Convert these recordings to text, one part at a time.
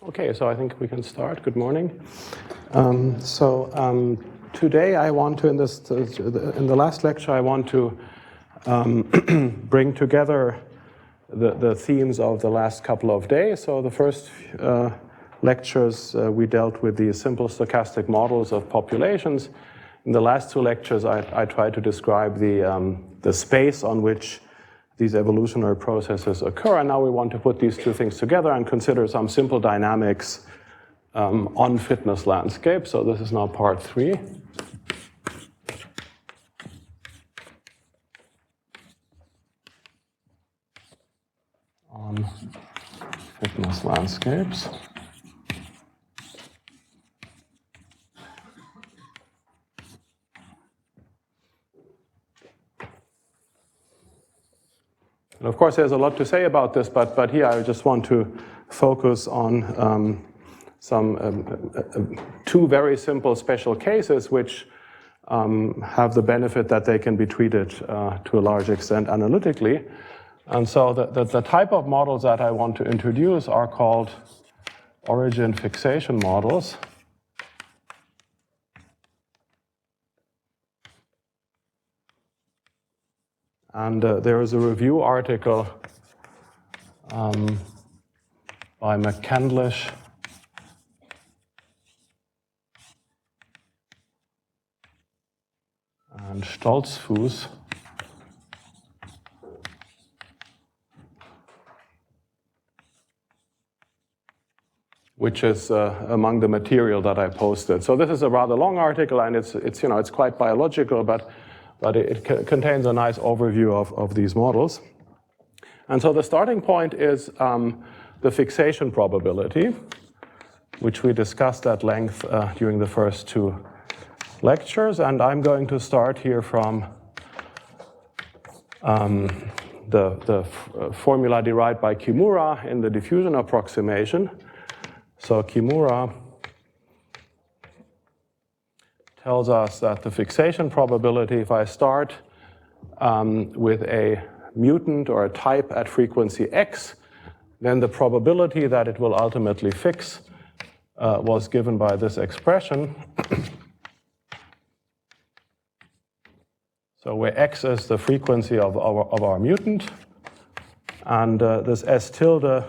Okay, so I think we can start. Good morning. Today I want to, in the last lecture, I want to bring together the themes of the last couple of days. So the first lectures we dealt with the simple stochastic models of populations. In the last two lectures, I tried to describe the space on which these evolutionary processes occur, and now we want to put these two things together and consider some simple dynamics on fitness landscape. So this is now part 3. On fitness landscapes. And of course, there's a lot to say about this, but here I just want to focus on two very simple special cases which have the benefit that they can be treated to a large extent analytically. And so the type of models that I want to introduce are called origin fixation models. And there is a review article by McCandlish and Stoltzfus which is among the material that I posted. So this is a rather long article, and it's quite biological, but it contains a nice overview of these models. And so the starting point is the fixation probability, which we discussed at length during the first two lectures. And I'm going to start here from the formula derived by Kimura in the diffusion approximation. So Kimura tells us that the fixation probability, if I start with a mutant or a type at frequency x, then the probability that it will ultimately fix was given by this expression. So where x is the frequency of our mutant, and this S tilde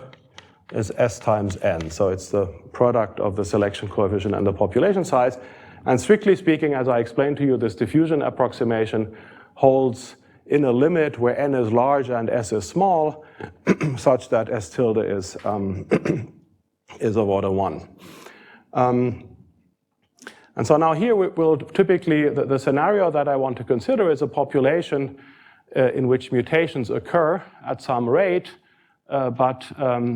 is S times n. So it's the product of the selection coefficient and the population size. And strictly speaking, as I explained to you, this diffusion approximation holds in a limit where n is large and s is small, such that S tilde is of order 1. And so now here we'll typically, the scenario that I want to consider is a population in which mutations occur at some rate, but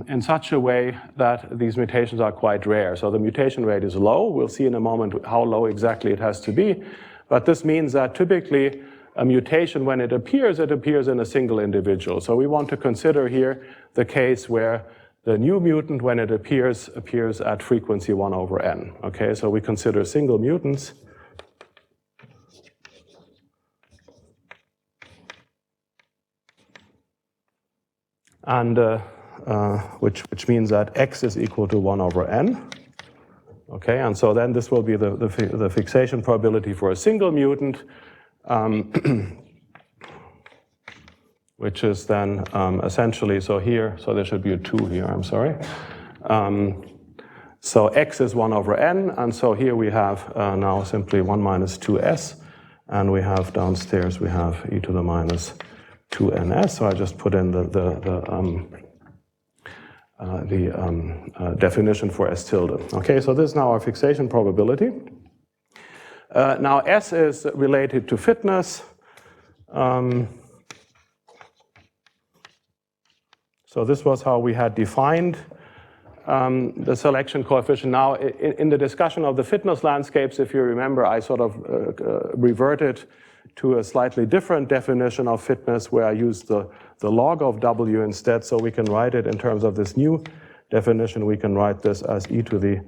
in such a way that these mutations are quite rare. So the mutation rate is low. We'll see in a moment how low exactly it has to be. But this means that typically a mutation, when it appears in a single individual. So we want to consider here the case where the new mutant, when it appears at frequency 1 over n. Okay, so we consider single mutants. And which means that x is equal to 1 over n. Okay, and so then this will be the fixation probability for a single mutant, which is then essentially, so there should be a 2 here, I'm sorry. So x is 1 over n, and so here we have now simply 1 minus 2s, and we have downstairs, we have e to the minus 2ns. So I just put in the definition for S tilde. Okay, so this is now our fixation probability. Now S is related to fitness. So this was how we had defined the selection coefficient. Now in the discussion of the fitness landscapes, if you remember, I sort of reverted to a slightly different definition of fitness where I used the log of W instead, so we can write it in terms of this new definition. We can write this as e to the,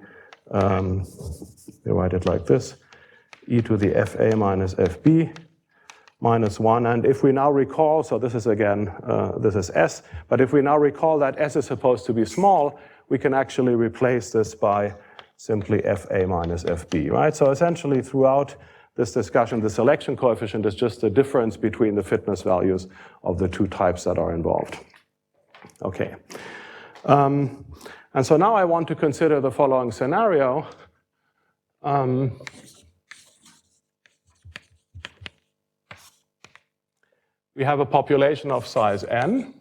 we write it like this, e to the FA minus FB minus 1. And if we now recall, so this is again, this is S, but if we now recall that S is supposed to be small, we can actually replace this by simply FA minus FB, right? So essentially throughout this discussion, the selection coefficient is just the difference between the fitness values of the two types that are involved. Okay. And so now I want to consider the following scenario. We have a population of size n.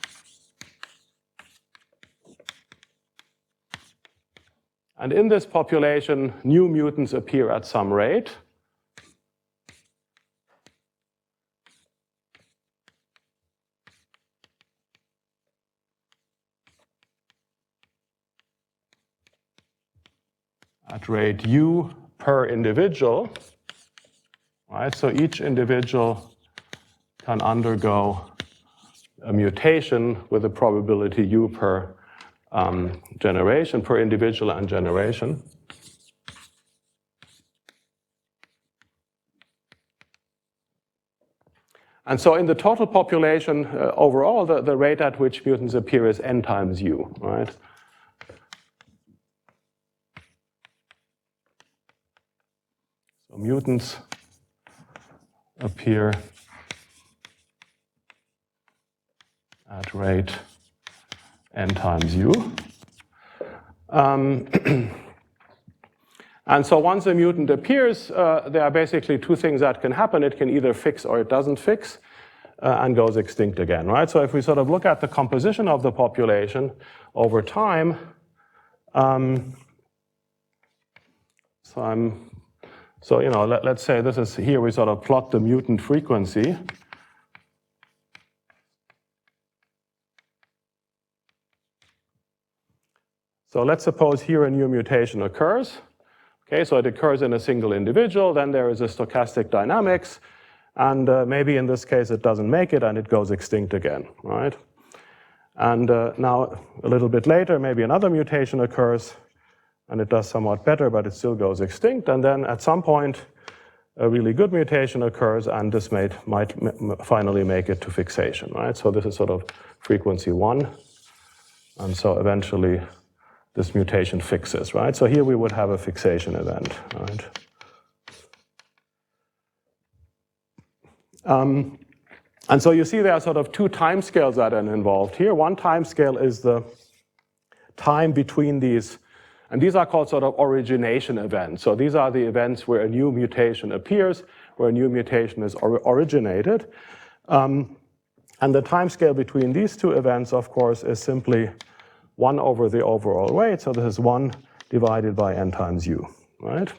And in this population, new mutants appear at some rate. At rate u per individual, right? So each individual can undergo a mutation with a probability u per generation, per individual and generation. And so in the total population overall, the rate at which mutants appear is n times u, right? So mutants appear at rate n times u. And so once a mutant appears, there are basically two things that can happen. It can either fix or it doesn't fix and goes extinct again, right? So if we sort of look at the composition of the population over time, so you know, let's say this is here we sort of plot the mutant frequency. So let's suppose here a new mutation occurs. Okay, so it occurs in a single individual, then there is a stochastic dynamics, and maybe in this case it doesn't make it and it goes extinct again, right? And now a little bit later, maybe another mutation occurs and it does somewhat better, but it still goes extinct. And then at some point, a really good mutation occurs and this might finally make it to fixation, right? So this is sort of frequency 1. And so eventually this mutation fixes, right? So here we would have a fixation event, right? And so you see there are sort of two time scales that are involved here. One time scale is the time between these, and these are called sort of origination events. So these are the events where a new mutation appears, where a new mutation is originated. And the time scale between these two events, of course, is simply 1 over the overall rate. So this is 1 divided by n times u, right?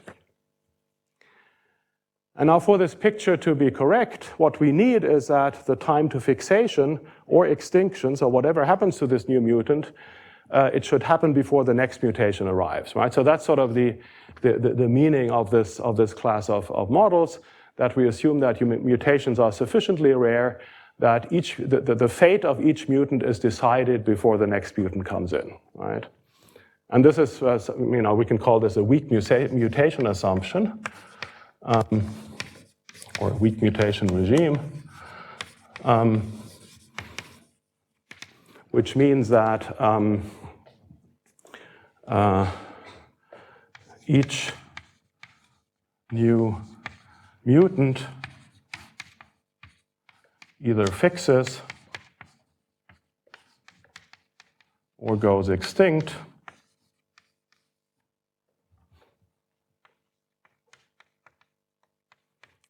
And now for this picture to be correct, what we need is that the time to fixation or extinction, so whatever happens to this new mutant, it should happen before the next mutation arrives, right? So that's sort of the meaning of this class of models, that we assume that mutations are sufficiently rare that the fate of each mutant is decided before the next mutant comes in, right? And this is, you know, we can call this a weak mutation assumption, or weak mutation regime, which means that each new mutant either fixes or goes extinct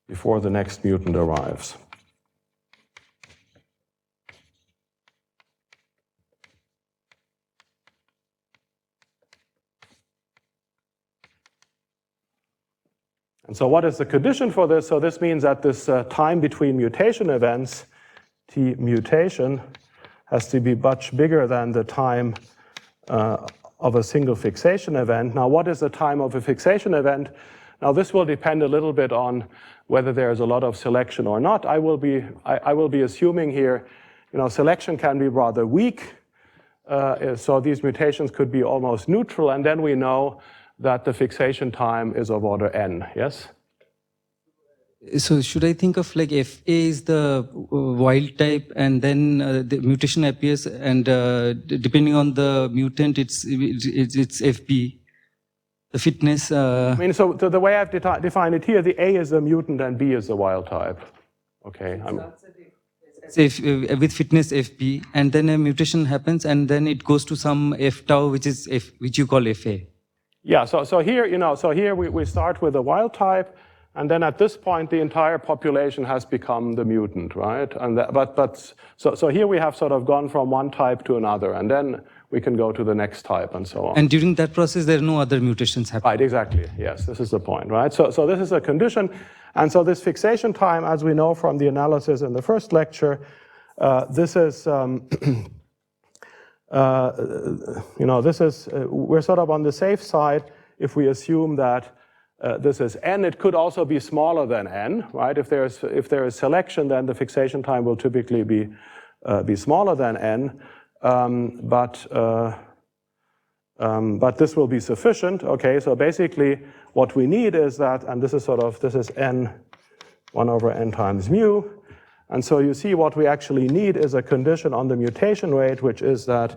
before the next mutant arrives. And so what is the condition for this? So this means that this time between mutation events, T mutation, has to be much bigger than the time of a single fixation event. Now, what is the time of a fixation event? Now, this will depend a little bit on whether there's a lot of selection or not. I will be assuming here, you know, selection can be rather weak. So these mutations could be almost neutral, and then we know that the fixation time is of order n, yes? So should I think of like FA is the wild type, and then the mutation appears, and depending on the mutant, it's FB. The fitness. I mean, so the way I've defined it here, the A is the mutant and B is the wild type. Okay. With fitness FB, and then a mutation happens, and then it goes to some F tau, which is which you call FA. Yeah. So here, here we start with the wild type. And then at this point, the entire population has become the mutant, right? And so here we have sort of gone from one type to another, and then we can go to the next type and so on. And during that process, there are no other mutations happening. Right, exactly. Yes, this is the point, right? So this is a condition. And so this fixation time, as we know from the analysis in the first lecture, this is, we're sort of on the safe side if we assume that this is n. It could also be smaller than n, right? If there is selection, then the fixation time will typically be smaller than n, but this will be sufficient. Okay, so basically what we need is that, and this is n 1 over n times mu, and so you see what we actually need is a condition on the mutation rate, which is that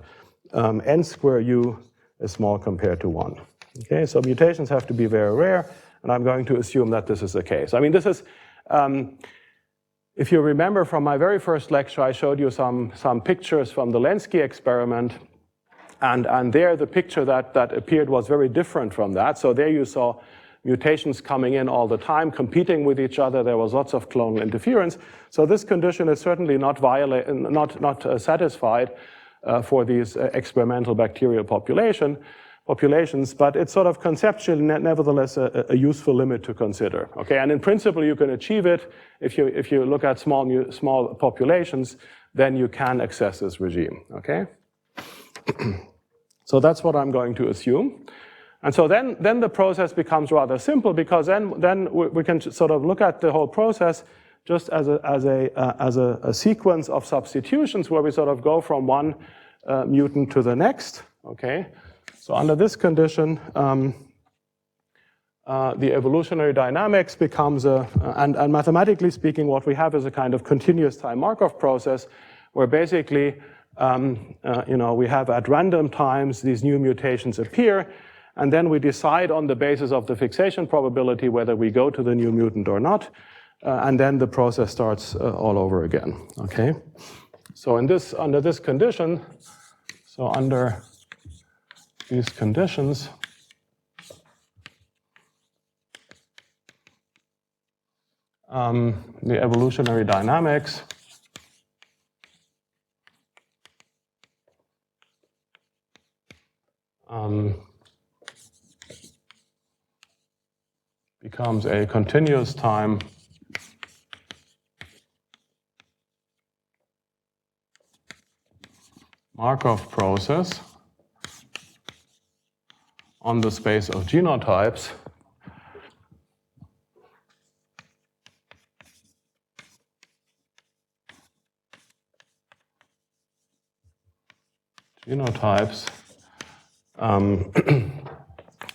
n square u is small compared to 1. Okay, so mutations have to be very rare, and I'm going to assume that this is the case. I mean, this is, if you remember from my very first lecture, I showed you some pictures from the Lubensky experiment, and there the picture that appeared was very different from that. So there you saw mutations coming in all the time, competing with each other. There was lots of clonal interference. So this condition is certainly not satisfied for these experimental bacterial populations, but it's sort of conceptually nevertheless a useful limit to consider. Okay, and in principle you can achieve it if you look at small populations, then you can access this regime. Okay, so that's what I'm going to assume, and so then the process becomes rather simple, because then we can sort of look at the whole process just as a sequence of substitutions where we sort of go from one mutant to the next. Okay. So under this condition, the evolutionary dynamics becomes and mathematically speaking, what we have is a kind of continuous time Markov process, where basically, we have at random times these new mutations appear, and then we decide on the basis of the fixation probability whether we go to the new mutant or not, and then the process starts all over again. Okay, so under this condition, so under these conditions, the evolutionary dynamics becomes a continuous time Markov process on the space of genotypes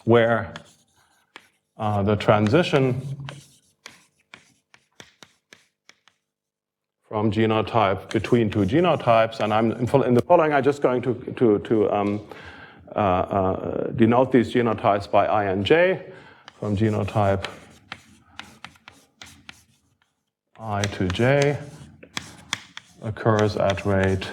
where the transition from genotype between two genotypes, and in the following I'm just going to denote these genotypes by I and j, from genotype I to j occurs at rate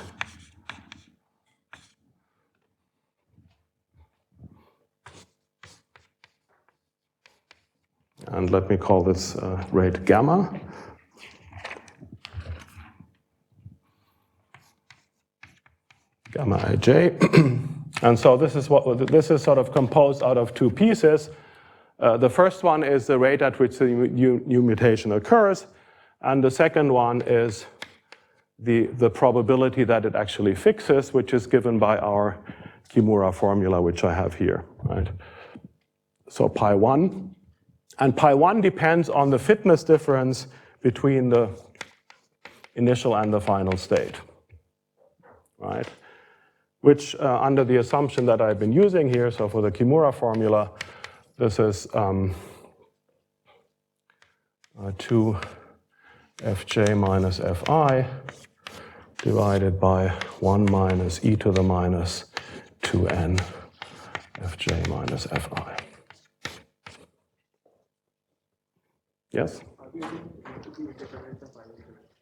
and let me call this rate gamma. Gamma ij. And so this is sort of composed out of two pieces. The first one is the rate at which the new mutation occurs, and the second one is the probability that it actually fixes, which is given by our Kimura formula, which I have here, right? So pi 1. And pi 1 depends on the fitness difference between the initial and the final state, right? Which under the assumption that I've been using here, so for the Kimura formula, this is 2 fj minus fi divided by 1 minus e to the minus 2n fj minus fi. Yes?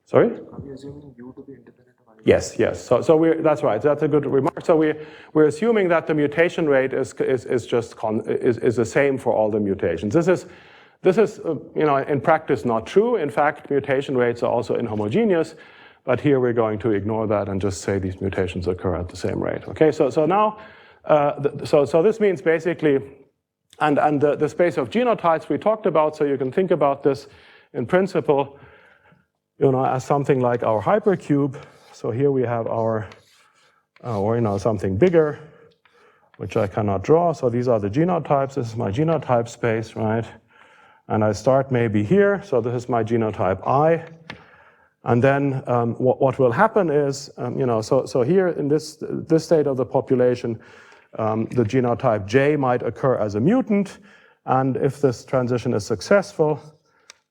Sorry? Are we assuming U to be independent of I? Yes, yes. So that's right. That's a good remark. So we're assuming that the mutation rate is the same for all the mutations. This is in practice not true. In fact, mutation rates are also inhomogeneous. But here we're going to ignore that and just say these mutations occur at the same rate. Okay. So now, so this means basically, and the space of genotypes we talked about. So you can think about this in principle, as something like our hypercube. So here we have our, something bigger, which I cannot draw. So these are the genotypes. This is my genotype space, right? And I start maybe here. So this is my genotype I. And then what will happen is, so here in this state of the population, the genotype J might occur as a mutant. And if this transition is successful,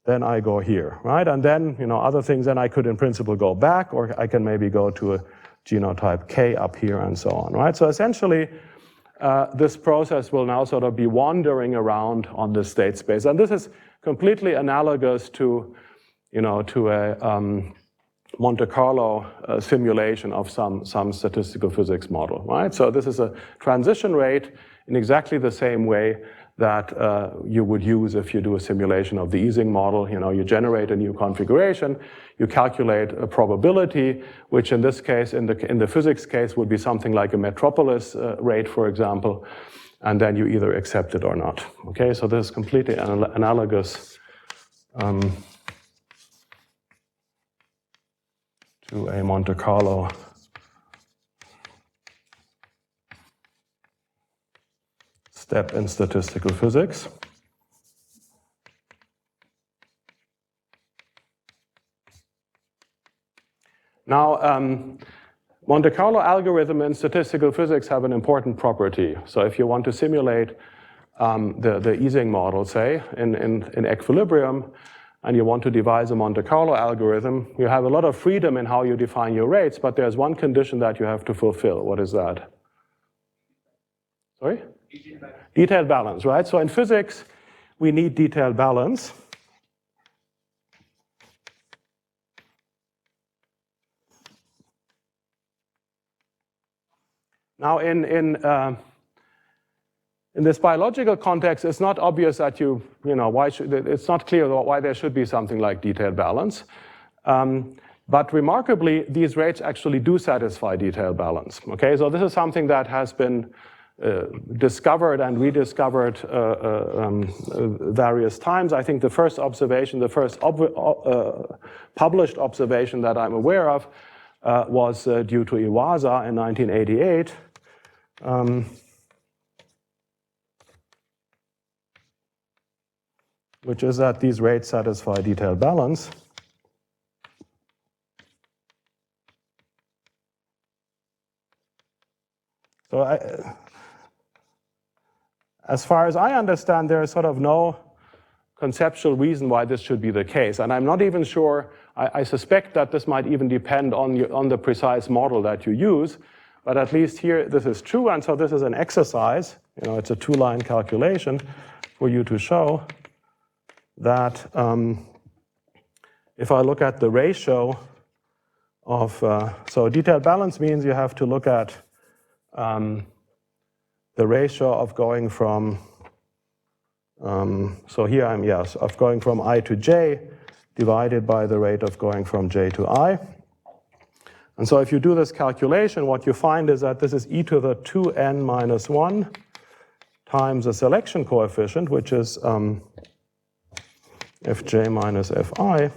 then I go here, right? And then, other things, then I could in principle go back, or I can maybe go to a genotype K up here and so on, right? So essentially, this process will now sort of be wandering around on this state space. And this is completely analogous to, to a Monte Carlo simulation of some statistical physics model, right? So this is a transition rate in exactly the same way that you would use if you do a simulation of the Ising model. You generate a new configuration, you calculate a probability, which in this case, in the physics case, would be something like a metropolis rate, for example, and then you either accept it or not. Okay, so this is completely analogous to a Monte Carlo step in statistical physics. Now, Monte Carlo algorithm in statistical physics have an important property. So if you want to simulate the Ising model, say, in equilibrium, and you want to devise a Monte Carlo algorithm, you have a lot of freedom in how you define your rates, but there's one condition that you have to fulfill. What is that? Sorry? Detailed balance, right? So in physics, we need detailed balance. Now, in this biological context, it's not obvious that it's not clear why there should be something like detailed balance. But remarkably, these rates actually do satisfy detailed balance. Okay, so this is something that has been discovered and rediscovered various times. I think the first observation, the first published observation that I'm aware of was due to Iwasa in 1988. Which is that these rates satisfy detailed balance. So as far as I understand, there is sort of no conceptual reason why this should be the case. And I'm not even sure, I suspect that this might even depend on the precise model that you use, but at least here this is true. And so this is an exercise, it's a two-line calculation for you to show that if I look at the ratio of, so detailed balance means you have to look at the ratio of going from, so here of going from I to j divided by the rate of going from j to I. And so if you do this calculation, what you find is that this is e to the 2n minus 1 times the selection coefficient, which is fj minus fi.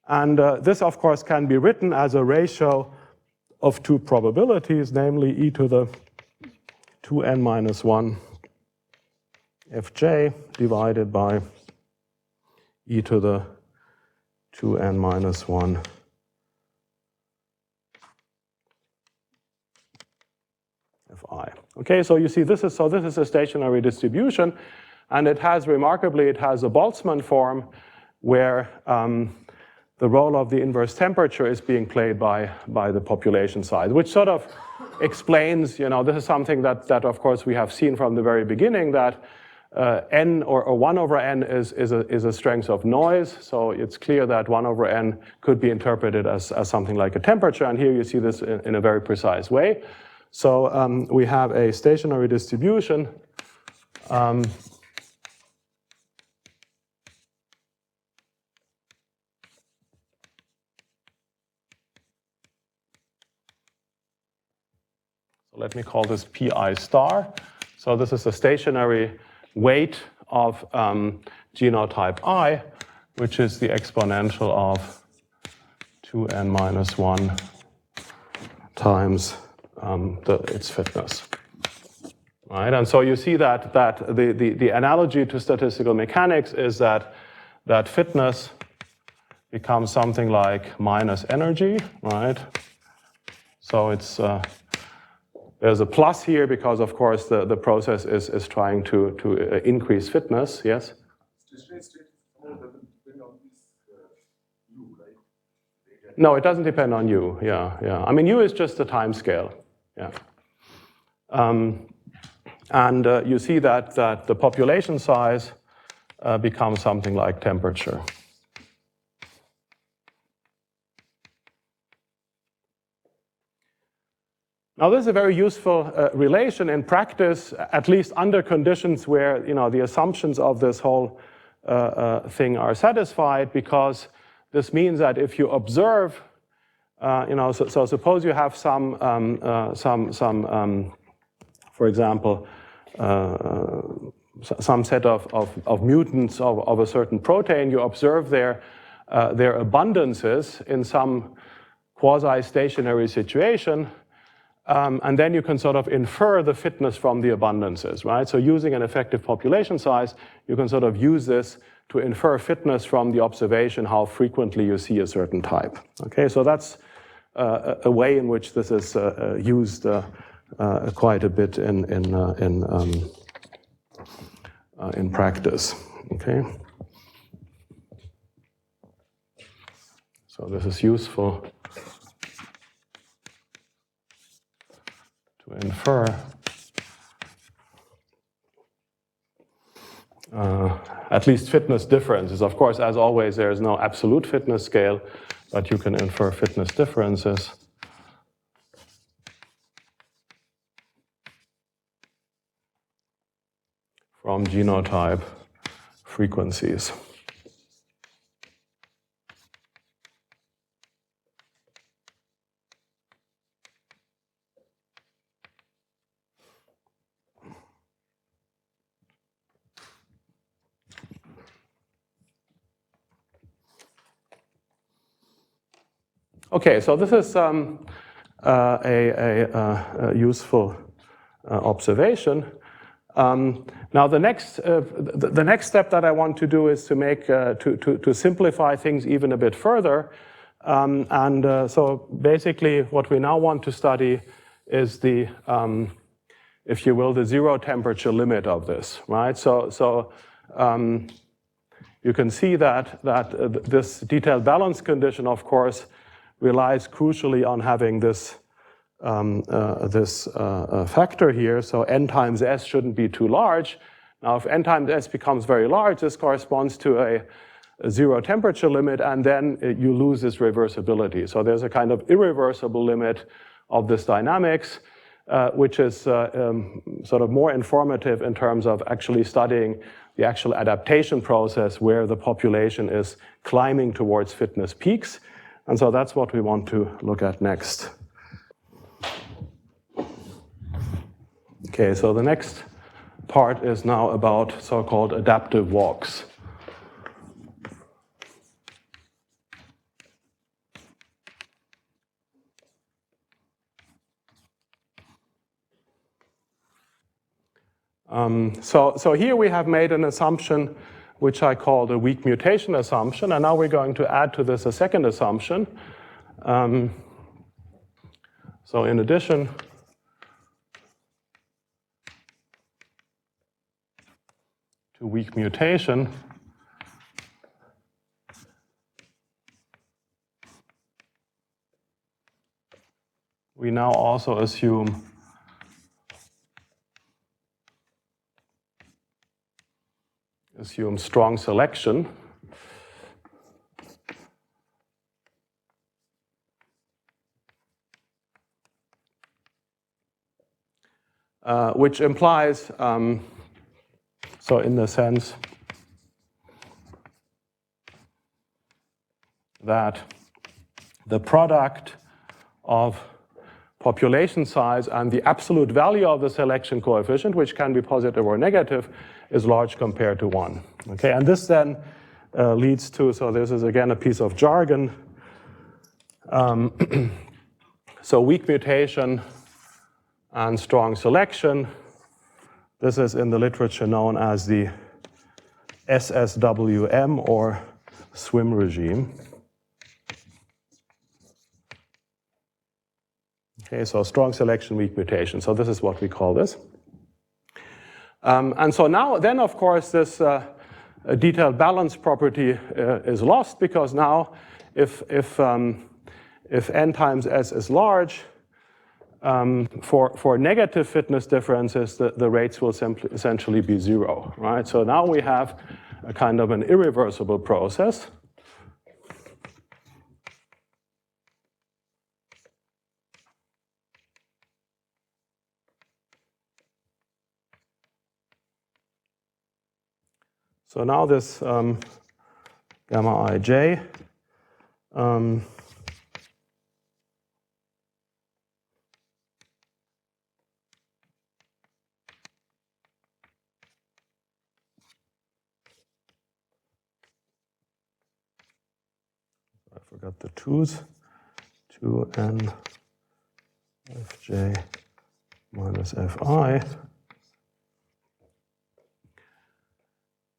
And this, of course, can be written as a ratio of two probabilities, namely e to the 2n minus 1 fj divided by e to the 2n minus 1 fi. Okay, so you see this is a stationary distribution, and it has, remarkably, it has a Boltzmann form where the role of the inverse temperature is being played by the population size, which sort of explains, this is something that of course we have seen from the very beginning, that n or 1 over n is a strength of noise. So it's clear that 1 over n could be interpreted as something like a temperature. And here you see this in a very precise way. So we have a stationary distribution. So let me call this pi star. So this is a stationary weight of genotype I, which is the exponential of 2n minus 1 times its fitness. Right? And so you see that the analogy to statistical mechanics is that fitness becomes something like minus energy, right? So it's there's a plus here because, of course, the process is trying to increase fitness. Yes? No, it doesn't depend on U. Yeah. I mean, U is just the time scale. Yeah. And you see that the population size becomes something like temperature. Now, this is a very useful relation in practice, at least under conditions where the assumptions of this whole thing are satisfied, because this means that if you observe, so suppose you have some for example, some set of mutants of a certain protein, you observe their abundances in some quasi-stationary situation. And then you can sort of infer the fitness from the abundances, right? So using an effective population size, you can sort of use this to infer fitness from the observation how frequently you see a certain type. Okay, so that's a way in which this is used quite a bit in practice. Okay, so this is useful to infer at least fitness differences. Of course, as always, there is no absolute fitness scale, but you can infer fitness differences from genotype frequencies. Okay, so this is a useful observation. Now, the next step that I want to do is to make to simplify things even a bit further. So basically, what we now want to study is the, if you will, the zero temperature limit of this, right? So you can see that this detailed balance condition, of course, relies crucially on having this factor here. So n times s shouldn't be too large. Now, if n times s becomes very large, this corresponds to a zero temperature limit, and then you lose this reversibility. So there's a kind of irreversible limit of this dynamics, which is sort of more informative in terms of actually studying the actual adaptation process where the population is climbing towards fitness peaks. And so that's what we want to look at next. Okay, so the next part is now about so-called adaptive walks. So here we have made an assumption which I call the weak mutation assumption, and now we're going to add to this a second assumption. So in addition to weak mutation, we now also assume strong selection. Which implies, so in the sense that the product of population size and the absolute value of the selection coefficient, which can be positive or negative, is large compared to 1. Okay, and this then leads to, so this is again a piece of jargon. So weak mutation and strong selection, this is in the literature known as the SSWM or swim regime. Okay, so strong selection, weak mutation. So this is what we call this. And so now, then of course, this detailed balance property is lost, because now if n times s is large, for negative fitness differences, the rates will simply essentially be 0, right? So now we have a kind of an irreversible process. So now this gamma ij I forgot the 2's, 2n fj minus fi.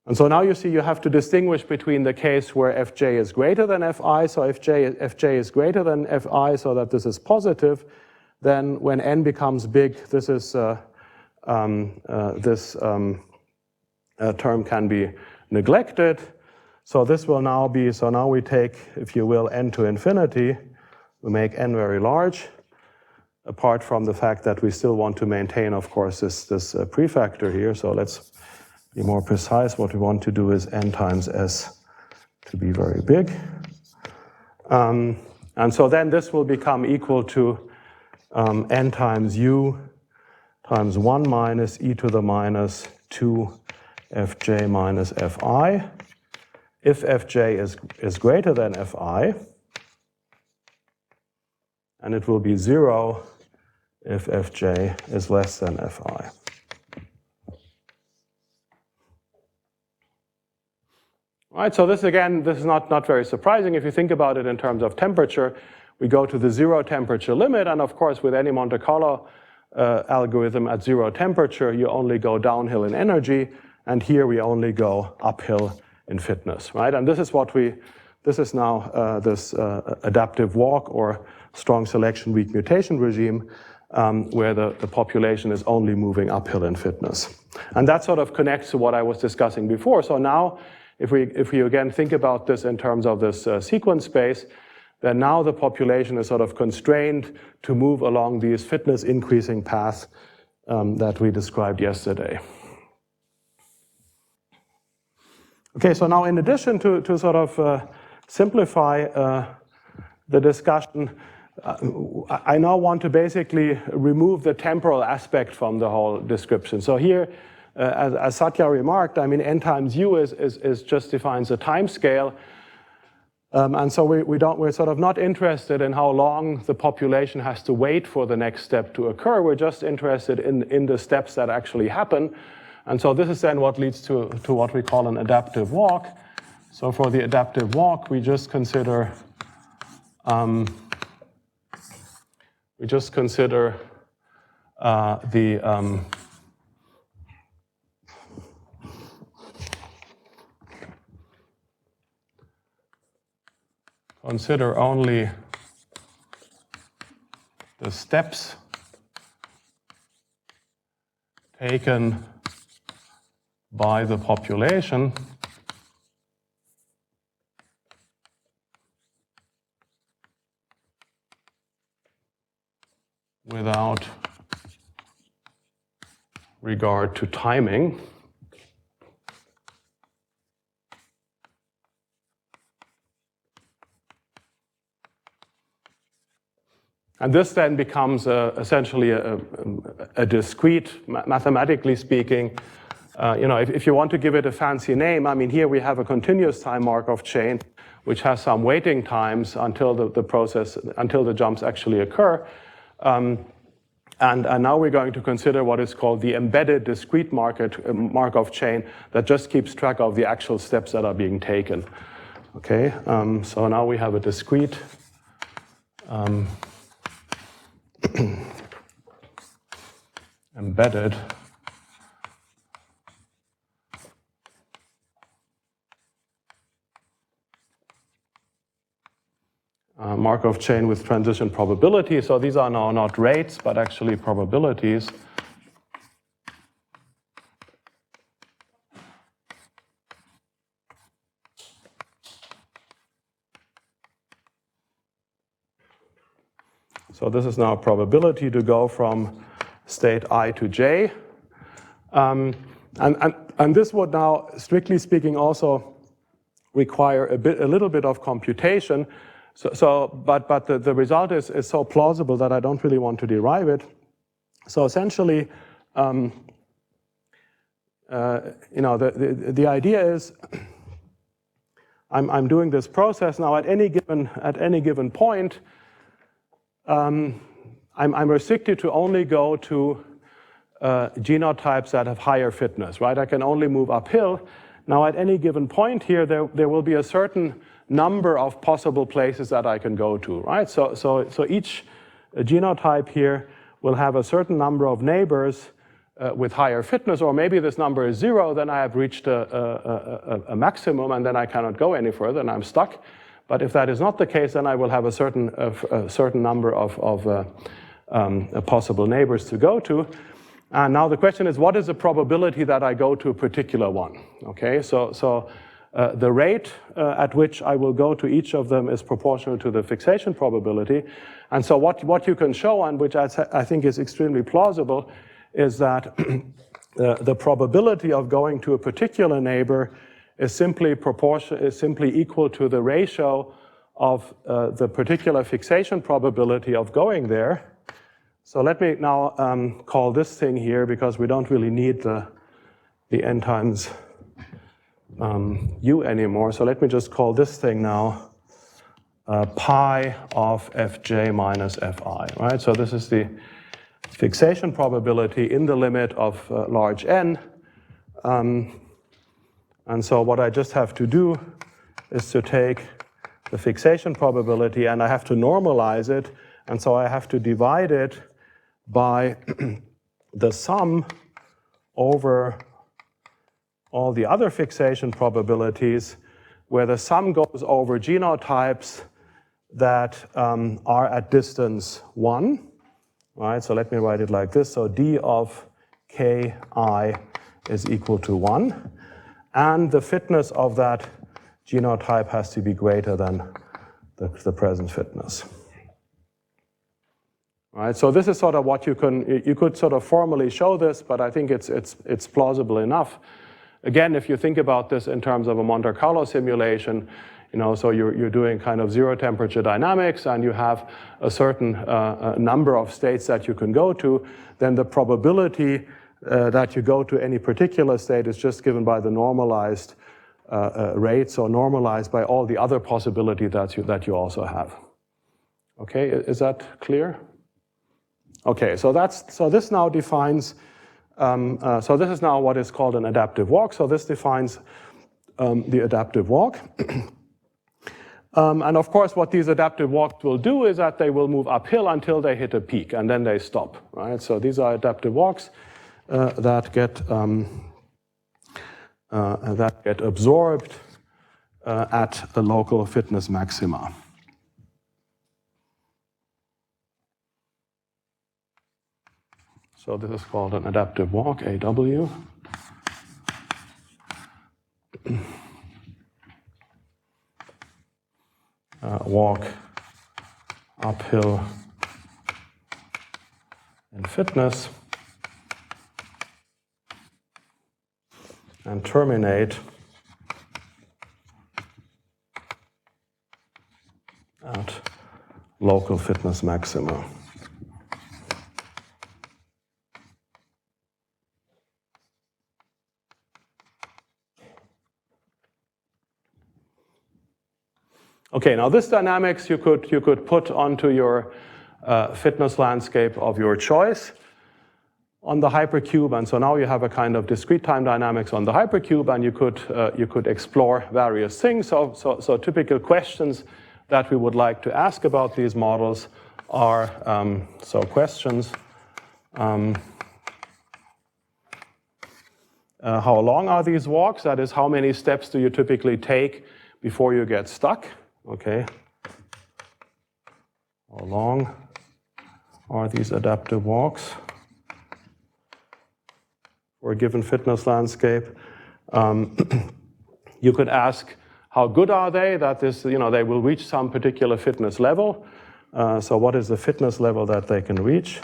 And so now you see you have to distinguish between the case where fj is greater than fi, so if fj is greater than fi, so that this is positive, then when n becomes big, this is term can be neglected. So this will now be, so now we take, if you will, n to infinity, we make n very large, apart from the fact that we still want to maintain, of course, this prefactor here. So let's be more precise. What we want to do is n times s to be very big. And so then this will become equal to n times u times 1 minus e to the minus 2 fj minus fi. If fj is greater than fi, and it will be 0 if fj is less than fi. All right, so this again, this is not very surprising. If you think about it in terms of temperature, we go to the 0 temperature limit, and of course with any Monte Carlo algorithm at 0 temperature, you only go downhill in energy, and here we only go uphill in fitness, right? And this is what this is now this adaptive walk or strong selection weak mutation regime, where the population is only moving uphill in fitness. And that sort of connects to what I was discussing before. So now, if we again think about this in terms of this sequence space, then now the population is sort of constrained to move along these fitness increasing paths that we described yesterday. Okay, so now in addition to sort of simplify the discussion, I now want to basically remove the temporal aspect from the whole description. So here, as Satya remarked, I mean, n times u is just defines a time scale. And so we're sort of not interested in how long the population has to wait for the next step to occur. We're just interested in the steps that actually happen. And so this is then what leads to what we call an adaptive walk. So for the adaptive walk, we just consider consider only the steps taken by the population without regard to timing. And this then becomes essentially a discrete, mathematically speaking. If you want to give it a fancy name, I mean, here we have a continuous time Markov chain, which has some waiting times until the jumps actually occur. And now we're going to consider what is called the embedded discrete Markov chain that just keeps track of the actual steps that are being taken. Okay, so now we have a discrete embedded Markov chain with transition probability. So these are now not rates, but actually probabilities. So this is now a probability to go from state I to J. And this would now, strictly speaking, also require a little bit of computation. But the result is so plausible that I don't really want to derive it. So essentially, the idea is I'm doing this process now at any given point. I'm restricted to only go to genotypes that have higher fitness, right? I can only move uphill. Now at any given point here, there will be a certain number of possible places that I can go to, right? So each genotype here will have a certain number of neighbors with higher fitness, or maybe this number is 0, then I have reached a maximum and then I cannot go any further and I'm stuck. But if that is not the case, then I will have a certain number of possible neighbors to go to. And now the question is, what is the probability that I go to a particular one? Okay, so the rate at which I will go to each of them is proportional to the fixation probability. And so what you can show, and which I think is extremely plausible, is that the probability of going to a particular neighbor is simply equal to the ratio of the particular fixation probability of going there. So let me now call this thing here, because we don't really need the n times u anymore. So let me just call this thing now pi of fj minus fi, right? So this is the fixation probability in the limit of large N. And so what I just have to do is to take the fixation probability and I have to normalize it. And so I have to divide it by the sum over all the other fixation probabilities, where the sum goes over genotypes that are at distance 1. Right, so let me write it like this. So d of ki is equal to 1. And the fitness of that genotype has to be greater than the present fitness. Right, so this is sort of what you could sort of formally show this, but I think it's plausible enough. Again, if you think about this in terms of a Monte Carlo simulation, so you're doing kind of zero temperature dynamics and you have a certain number of states that you can go to, then the probability that you go to any particular state is just given by the normalized rate, so normalized by all the other possibilities that you also have. Okay, is that clear? Okay, so this now defines, so this is now what is called an adaptive walk. So this defines the adaptive walk. And of course, what these adaptive walks will do is that they will move uphill until they hit a peak, and then they stop, right? So these are adaptive walks that get absorbed at the local fitness maxima. So this is called an adaptive walk, AW. walk uphill in fitness and terminate at local fitness maxima. Okay, now this dynamics you could put onto your fitness landscape of your choice on the hypercube, and so now you have a kind of discrete time dynamics on the hypercube, and you could explore various things. So typical questions that we would like to ask about these models are questions. How long are these walks? That is, how many steps do you typically take before you get stuck? Okay. How long are these adaptive walks for a given fitness landscape? You could ask, how good are they? That is, they will reach some particular fitness level. So what is the fitness level that they can reach?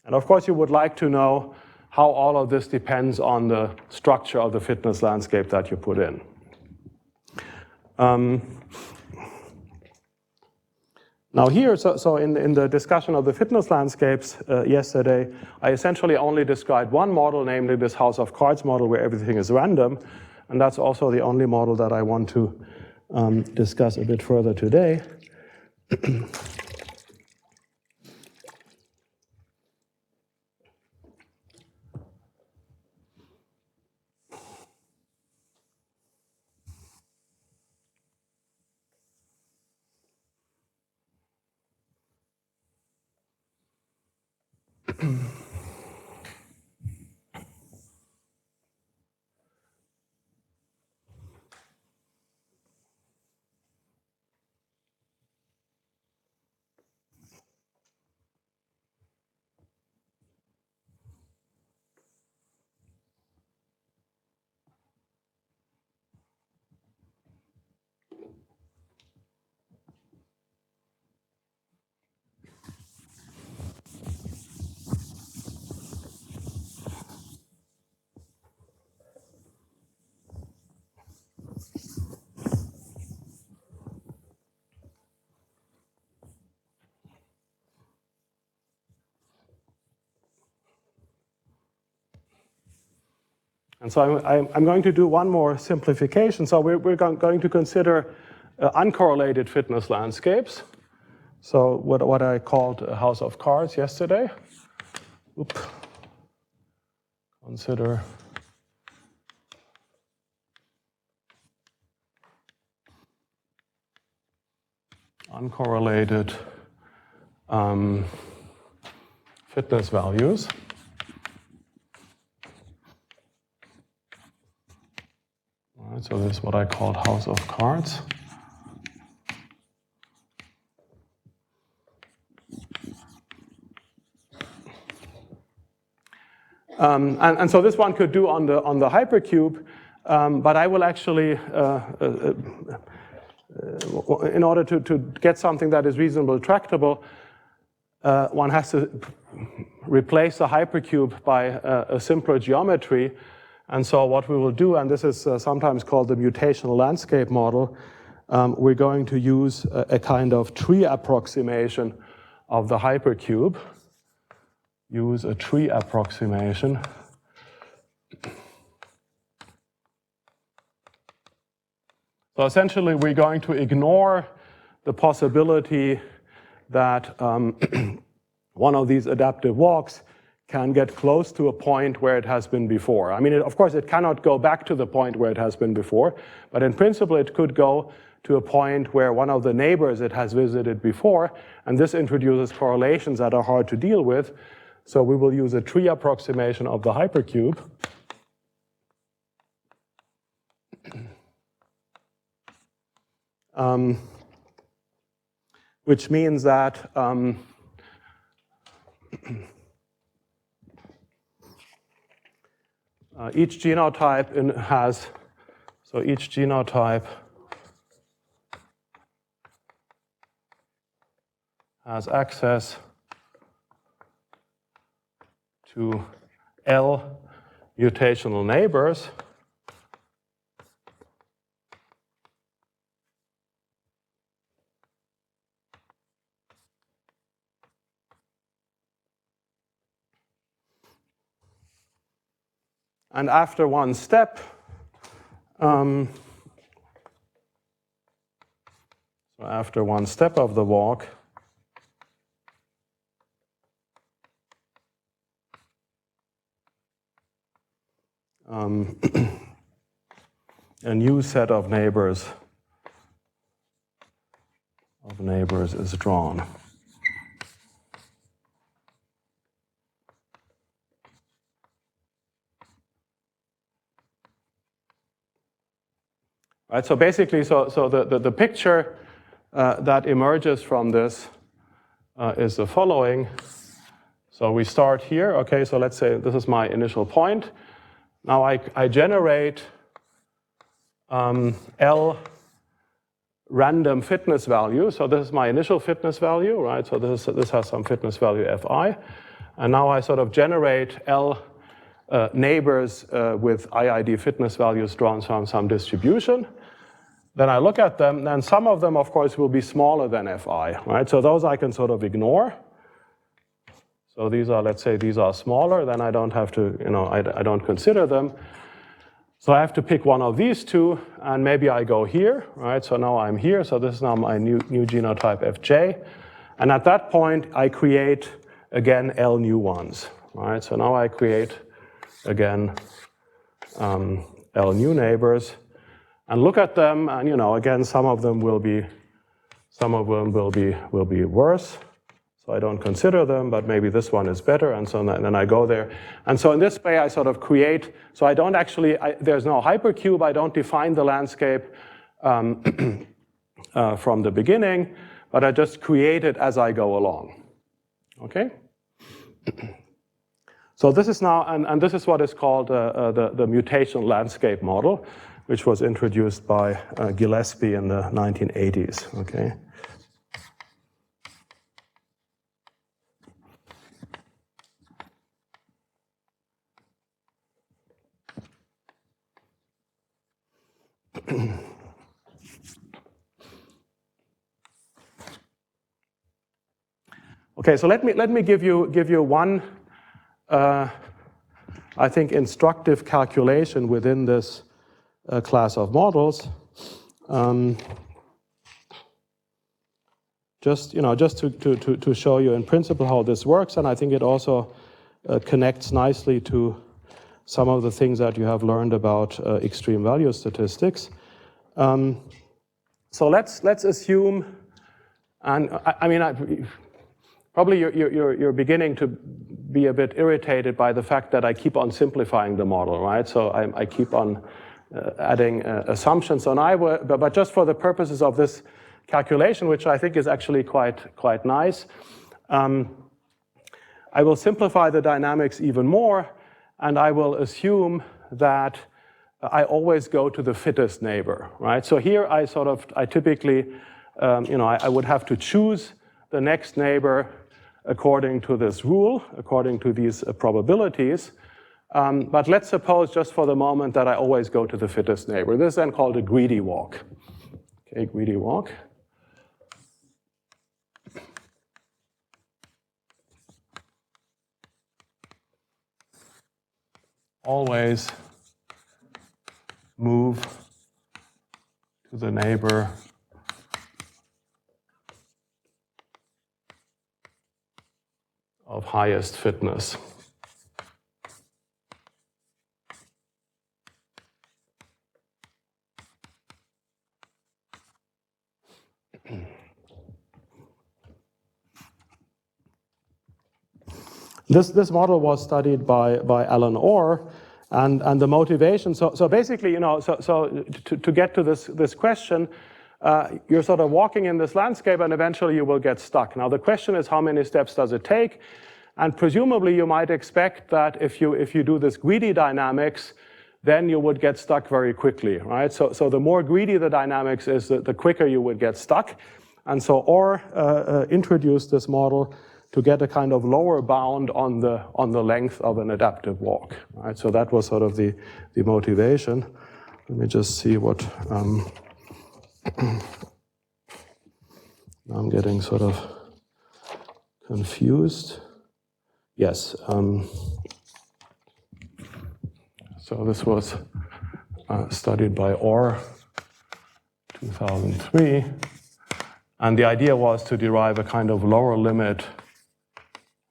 And of course, you would like to know how all of this depends on the structure of the fitness landscape that you put in. Now here, so in the discussion of the fitness landscapes yesterday, I essentially only described one model, namely this house of cards model where everything is random. And that's also the only model that I want to discuss a bit further today. And so I'm going to do one more simplification. So we're going to consider uncorrelated fitness landscapes. So what I called a house of cards yesterday. Consider uncorrelated fitness values. All right, so this is what I called house of cards. And so this one could do on the hypercube, but I will actually, in order to get something that is reasonably tractable, one has to replace the hypercube by a simpler geometry. And so what we will do, and this is sometimes called the mutational landscape model, we're going to use a kind of tree approximation of the hypercube. Use a tree approximation. So essentially, we're going to ignore the possibility that one of these adaptive walks can get close to a point where it has been before. I mean, of course, it cannot go back to the point where it has been before, but in principle, it could go to a point where one of the neighbors it has visited before, and this introduces correlations that are hard to deal with. So we will use a tree approximation of the hypercube. Which means that Each genotype has, so each genotype has access to L mutational neighbors. And after one step, so after one step of the walk, a new set of neighbors is drawn. Right, so basically, so the picture that emerges from this is the following. So we start here, okay, so let's say this is my initial point. Now I generate L random fitness value. So this is my initial fitness value, right? So this has some fitness value Fi. And now I sort of generate L neighbors with IID fitness values drawn from some distribution. Then I look at them, then some of them, of course, will be smaller than Fi, right? So those I can sort of ignore. So these are, let's say these are smaller, then I don't have to, I don't consider them. So I have to pick one of these two, and maybe I go here, right? So now I'm here, so this is now my new genotype Fj. And at that point, I create, again, L new ones, right? So now I create, again, L new neighbors, and look at them, and again, some of them will be worse. So I don't consider them, but maybe this one is better, and so then I go there. And so in this way, I sort of create, so I don't actually, there's no hypercube, I don't define the landscape from the beginning, but I just create it as I go along, okay? So this is now, and this is what is called the mutation landscape model, which was introduced by Gillespie in the 1980s, okay? Okay, so let me give you one, I think, instructive calculation within this class of models. Just to show you in principle how this works, and I think it also connects nicely to some of the things that you have learned about extreme value statistics. So let's assume, and I mean, probably you're beginning to be a bit irritated by the fact that I keep on simplifying the model, right? So I keep on adding assumptions. So now but just for the purposes of this calculation, which I think is actually quite nice, I will simplify the dynamics even more, and I will assume that I always go to the fittest neighbor, right? So here I typically, I would have to choose the next neighbor according to this rule, according to these probabilities. But let's suppose just for the moment that I always go to the fittest neighbor. This is then called a greedy walk. Okay, greedy walk. Always move to the neighbor of highest fitness. This model was studied by Alan Orr, and the motivation. So basically, to get to this question, you're sort of walking in this landscape, and eventually you will get stuck. Now the question is, how many steps does it take? And presumably you might expect that if you do this greedy dynamics, then you would get stuck very quickly, right? So the more greedy the dynamics is, the quicker you would get stuck. And so Orr introduced this model to get a kind of lower bound on the length of an adaptive walk, right? So that was sort of the motivation. Let me just see what, I'm getting sort of confused. Yes, so this was studied by Orr, 2003. And the idea was to derive a kind of lower limit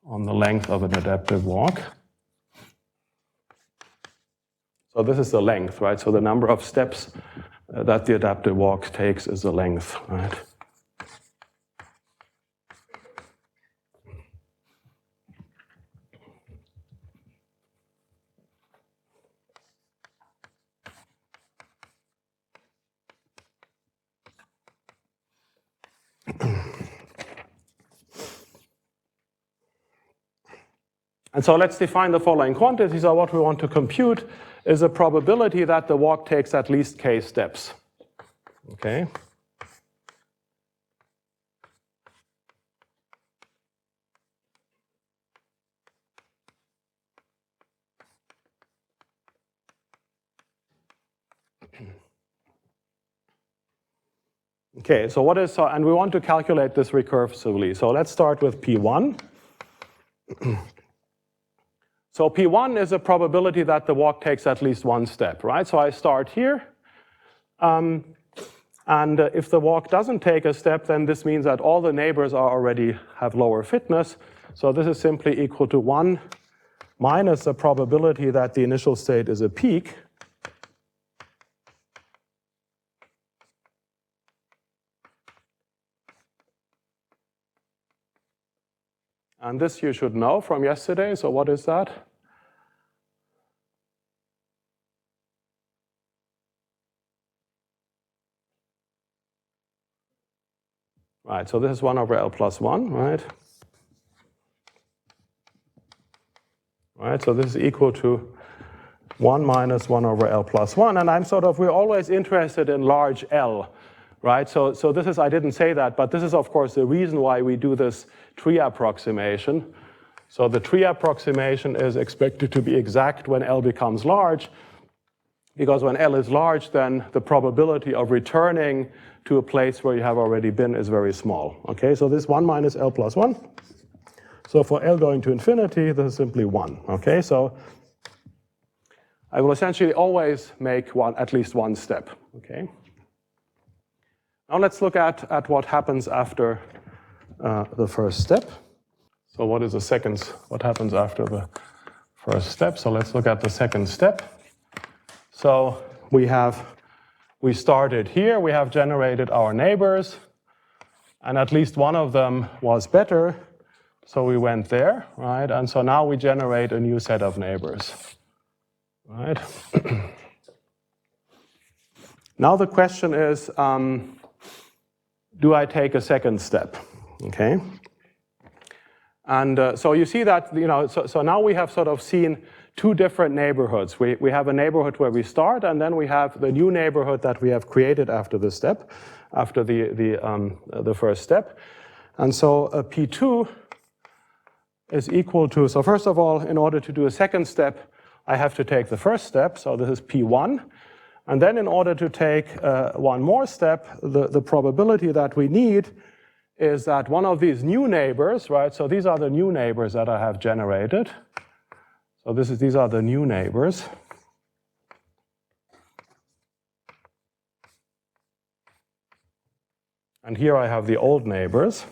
on the length of an adaptive walk. So this is the length, right? So the number of steps that the adaptive walk takes is the length, right? And so let's define the following quantity. So what we want to compute is a probability that the walk takes at least k steps. Okay. Okay, so what is, and we want to calculate this recursively. So let's start with P1. So P1 is a probability that the walk takes at least one step, right? So I start here. And if the walk doesn't take a step, then this means that all the neighbors already have lower fitness. So this is simply equal to 1 minus the probability that the initial state is a peak. And this you should know from yesterday. So what is that? Right, so this is 1 over L plus 1, right? Right, so this is equal to 1 minus 1 over L plus 1. And we're always interested in large L, right? So this is, I didn't say that, but this is of course the reason why we do this tree approximation. So the tree approximation is expected to be exact when L becomes large, because when L is large, then the probability of returning to a place where you have already been is very small. Okay, so this 1 minus L plus 1. So for L going to infinity, this is simply 1. Okay, so I will essentially always make at least one step. Okay. Now let's look at what happens after the first step. So what is the second? What happens after the first step? So let's look at the second step. So we started here. We have generated our neighbors, and at least one of them was better. So we went there, right? And so now we generate a new set of neighbors, right? Now the question is, do I take a second step? Okay. And so you see that, so now we have sort of seen two different neighborhoods. We have a neighborhood where we start, and then we have the new neighborhood that we have created after the step, after the first step. And so P2 is equal to, so first of all, in order to do a second step, I have to take the first step, so this is P1. And then in order to take one more step, the probability that we need is that one of these new neighbors, right, so these are the new neighbors that I have generated. So these are the new neighbors. And here I have the old neighbors.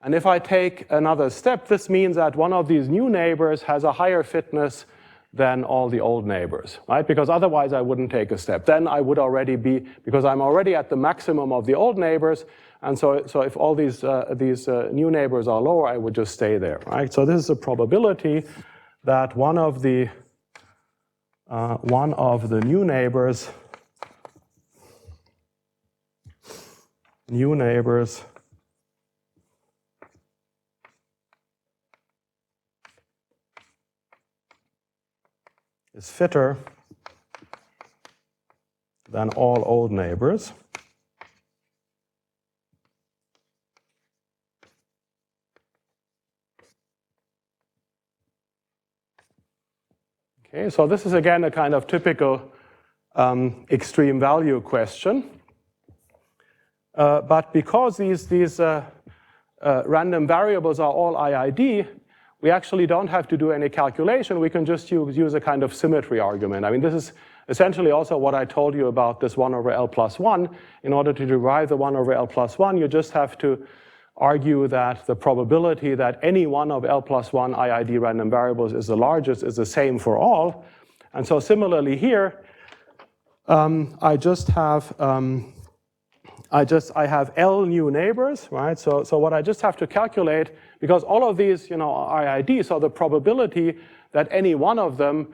And if I take another step, this means that one of these new neighbors has a higher fitness than all the old neighbors, right? Because otherwise I wouldn't take a step. Then I would already be, because I'm already at the maximum of the old neighbors, and so if all these new neighbors are lower, I would just stay there, right? So this is a probability that one of the new neighbors new neighbors is fitter than all old neighbors. Okay, so this is again a kind of typical extreme value question. But because these random variables are all IID, we actually don't have to do any calculation. We can just use a kind of symmetry argument. I mean, this is essentially also what I told you about this 1 over L plus 1. In order to derive the 1 over L plus 1, you just have to argue that the probability that any one of L plus 1 IID random variables is the largest is the same for all. And so similarly here, I have L new neighbors, right? So what I just have to calculate, because all of these, are IID, so the probability that any one of them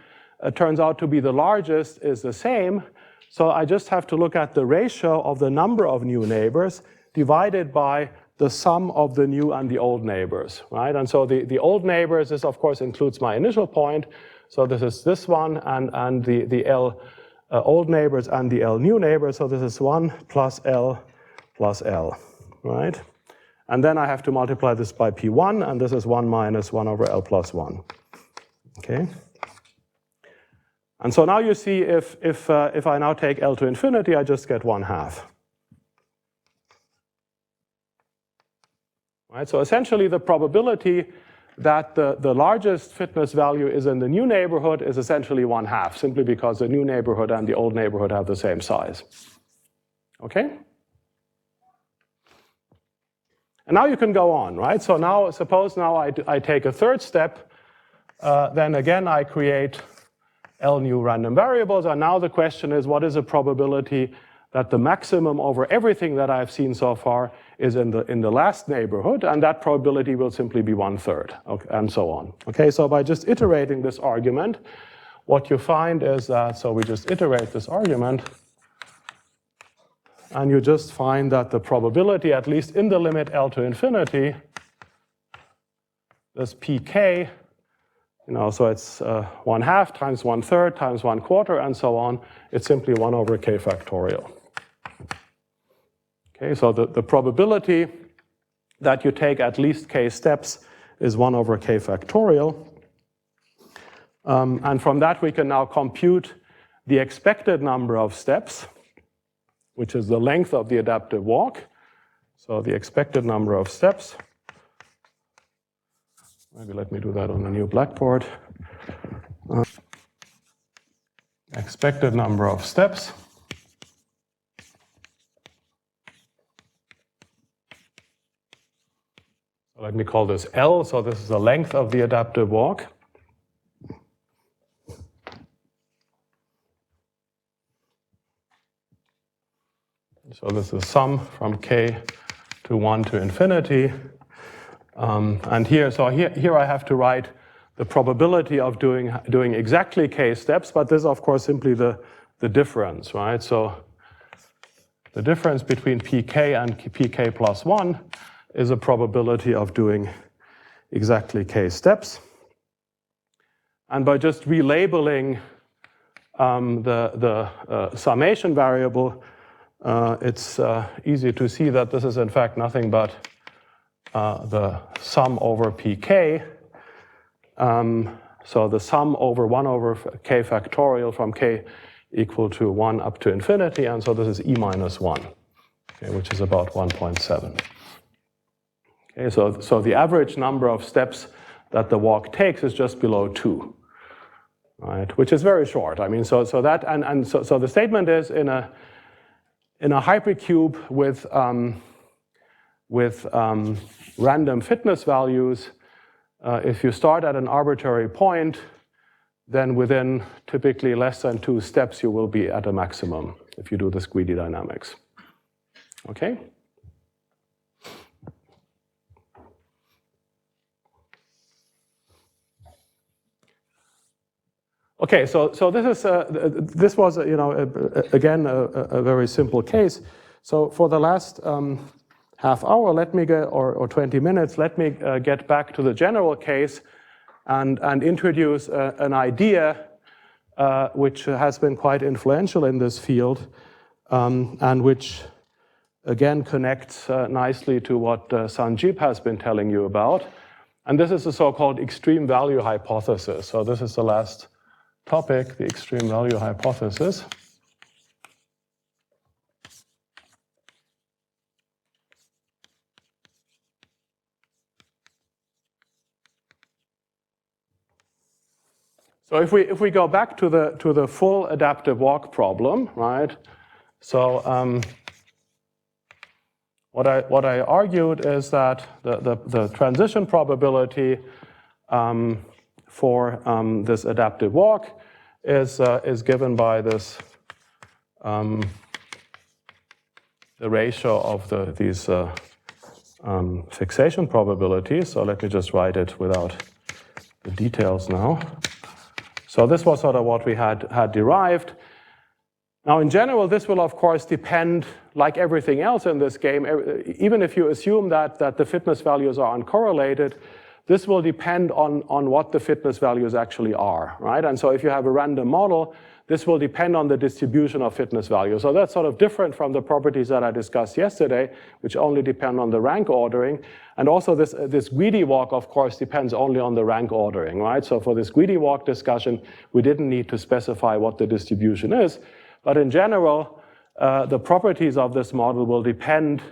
turns out to be the largest is the same. So I just have to look at the ratio of the number of new neighbors divided by the sum of the new and the old neighbors, right? And so the old neighbors, this of course includes my initial point. So this is this one and the L old neighbors and the L new neighbors. So this is 1 plus L, right? And then I have to multiply this by P1, and this is 1 minus 1 over L plus 1, okay? And so now you see if I now take L to infinity, I just get 1/2. Right, so essentially the probability that the largest fitness value is in the new neighborhood is essentially 1/2, simply because the new neighborhood and the old neighborhood have the same size. Okay? And now you can go on, right? So now, suppose now I take a third step, then again I create L new random variables, and now the question is, what is the probability that the maximum over everything that I've seen so far is in the last neighborhood, and that probability will simply be 1/3, okay, and so on. Okay, so by just iterating this argument, what you find is that, so we just iterate this argument, and you just find that the probability, at least in the limit L to infinity, this pk, so it's 1/2 times 1/3 times 1/4 and so on. It's simply 1 over k factorial. Okay, so the probability that you take at least k steps is 1 over k factorial. And from that we can now compute the expected number of steps, which is the length of the adaptive walk. So the expected number of steps, maybe let me do that on the new blackboard. Expected number of steps. So let me call this L, so this is the length of the adaptive walk. So this is sum from k to 1 to infinity. And here I have to write the probability of doing exactly k steps, but this is of course simply the difference, right? So the difference between pk and pk plus 1 is a probability of doing exactly k steps. And by just relabeling the summation variable, it's easy to see that this is in fact nothing but the sum over pk. So the sum over 1 over k factorial from k equal to 1 up to infinity, and so this is e minus 1, okay, which is about 1.7. Okay, so the average number of steps that the walk takes is just below 2, right? Which is very short. I mean, so the statement is in a hypercube with random fitness values, if you start at an arbitrary point, then within typically less than 2 steps, you will be at a maximum if you do this greedy dynamics. Okay? Okay, so this was again a very simple case. So for the last half hour, let me get, or 20 minutes, let me get back to the general case and introduce an idea which has been quite influential in this field and which again connects nicely to what Sanjib has been telling you about. And this is the so-called extreme value hypothesis. So this is the last topic, the extreme value hypothesis. So if we go back to the full adaptive walk problem, right? So what I argued is that the transition probability for this adaptive walk is given by this the ratio of these fixation probabilities. So let me just write it without the details now. So this was sort of what we had derived. Now, in general, this will, of course, depend, like everything else in this game, even if you assume that the fitness values are uncorrelated, this will depend on what the fitness values actually are, right? And so if you have a random model, this will depend on the distribution of fitness values. So that's sort of different from the properties that I discussed yesterday, which only depend on the rank ordering. And also this greedy walk, of course, depends only on the rank ordering, right? So for this greedy walk discussion, we didn't need to specify what the distribution is. But in general, the properties of this model will depend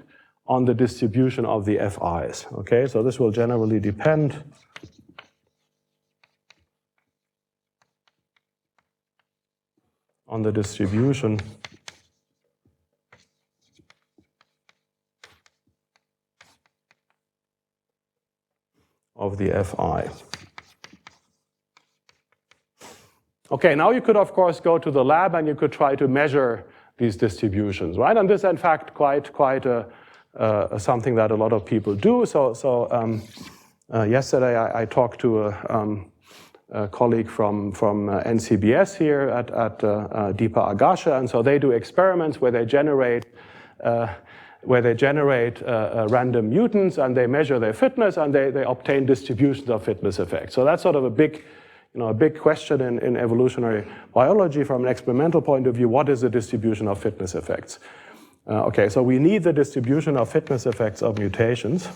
on the distribution of the FIs, okay? So this will generally depend on the distribution of the FI. Okay, now you could, of course, go to the lab and you could try to measure these distributions, right? And this is, in fact, quite something that a lot of people do. So yesterday I talked to a colleague from NCBS here at Deepak Dhar, and so they do experiments where they generate random mutants and they measure their fitness and they obtain distributions of fitness effects. So that's sort of a big question in evolutionary biology from an experimental point of view. What is the distribution of fitness effects? Okay, so we need the distribution of fitness effects of mutations.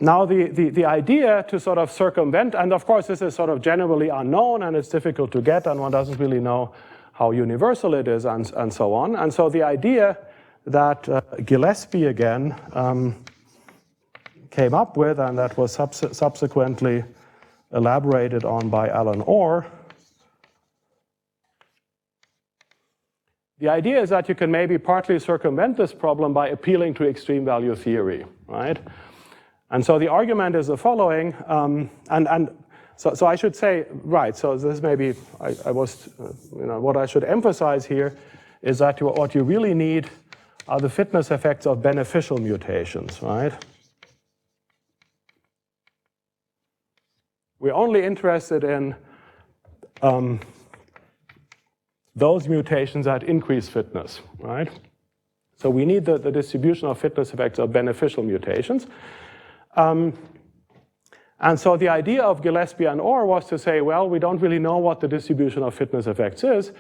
Now the idea to sort of circumvent, and of course this is sort of generally unknown and it's difficult to get and one doesn't really know how universal it is and so on. And so the idea that Gillespie again came up with, and that was subsequently elaborated on by Alan Orr, the idea is that you can maybe partly circumvent this problem by appealing to extreme value theory, right? And so the argument is the following, so I should say, right, so this maybe, what I should emphasize here is that what you really need are the fitness effects of beneficial mutations, right? We're only interested in those mutations that increase fitness, right? So we need the distribution of fitness effects of beneficial mutations. And so the idea of Gillespie and Orr was to say, well, we don't really know what the distribution of fitness effects is,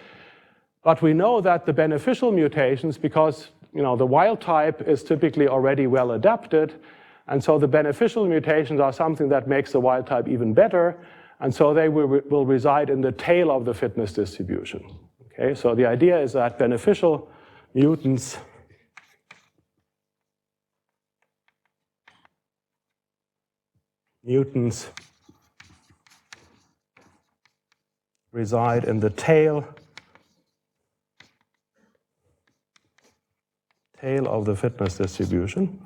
but we know that the beneficial mutations, because the wild type is typically already well adapted, and so the beneficial mutations are something that makes the wild type even better, and so they will reside in the tail of the fitness distribution. Okay, so the idea is that beneficial mutants reside in the tail of the fitness distribution.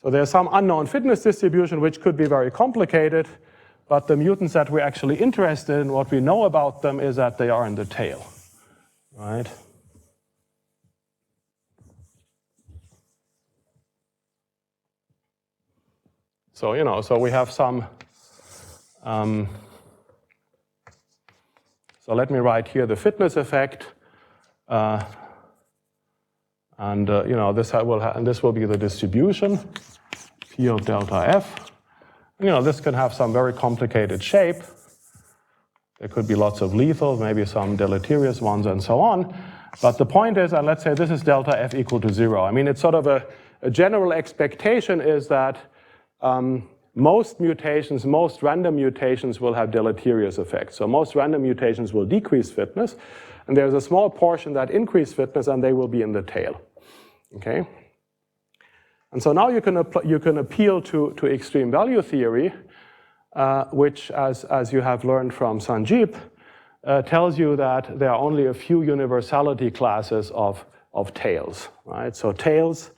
So there's some unknown fitness distribution which could be very complicated, but the mutants that we're actually interested in, what we know about them is that they are in the tail, right? So, so we have some, so let me write here the fitness effect, this will be the distribution, P of delta F. This can have some very complicated shape. There could be lots of lethal, maybe some deleterious ones and so on. But the point is, and let's say this is delta F equal to 0. I mean, it's sort of a general expectation is that most mutations, most random mutations will have deleterious effects. So most random mutations will decrease fitness, and there's a small portion that increase fitness, and they will be in the tail. Okay? And so now you can appeal to extreme value theory, which, as you have learned from Sanjib, tells you that there are only a few universality classes of tails, right? So tails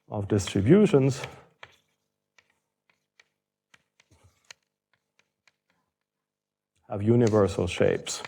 of distributions have universal shapes.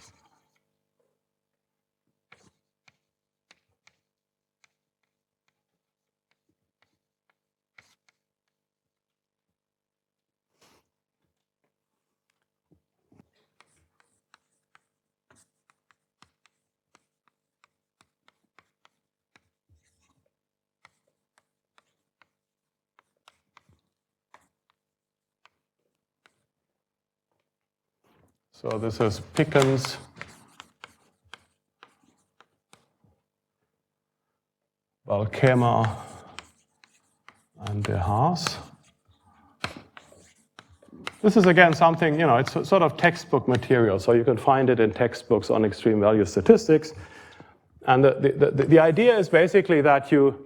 So this is Pickouts Balkema and de Haas. This is again something, it's sort of textbook material, so you can find it in textbooks on extreme value statistics. And the idea is basically that you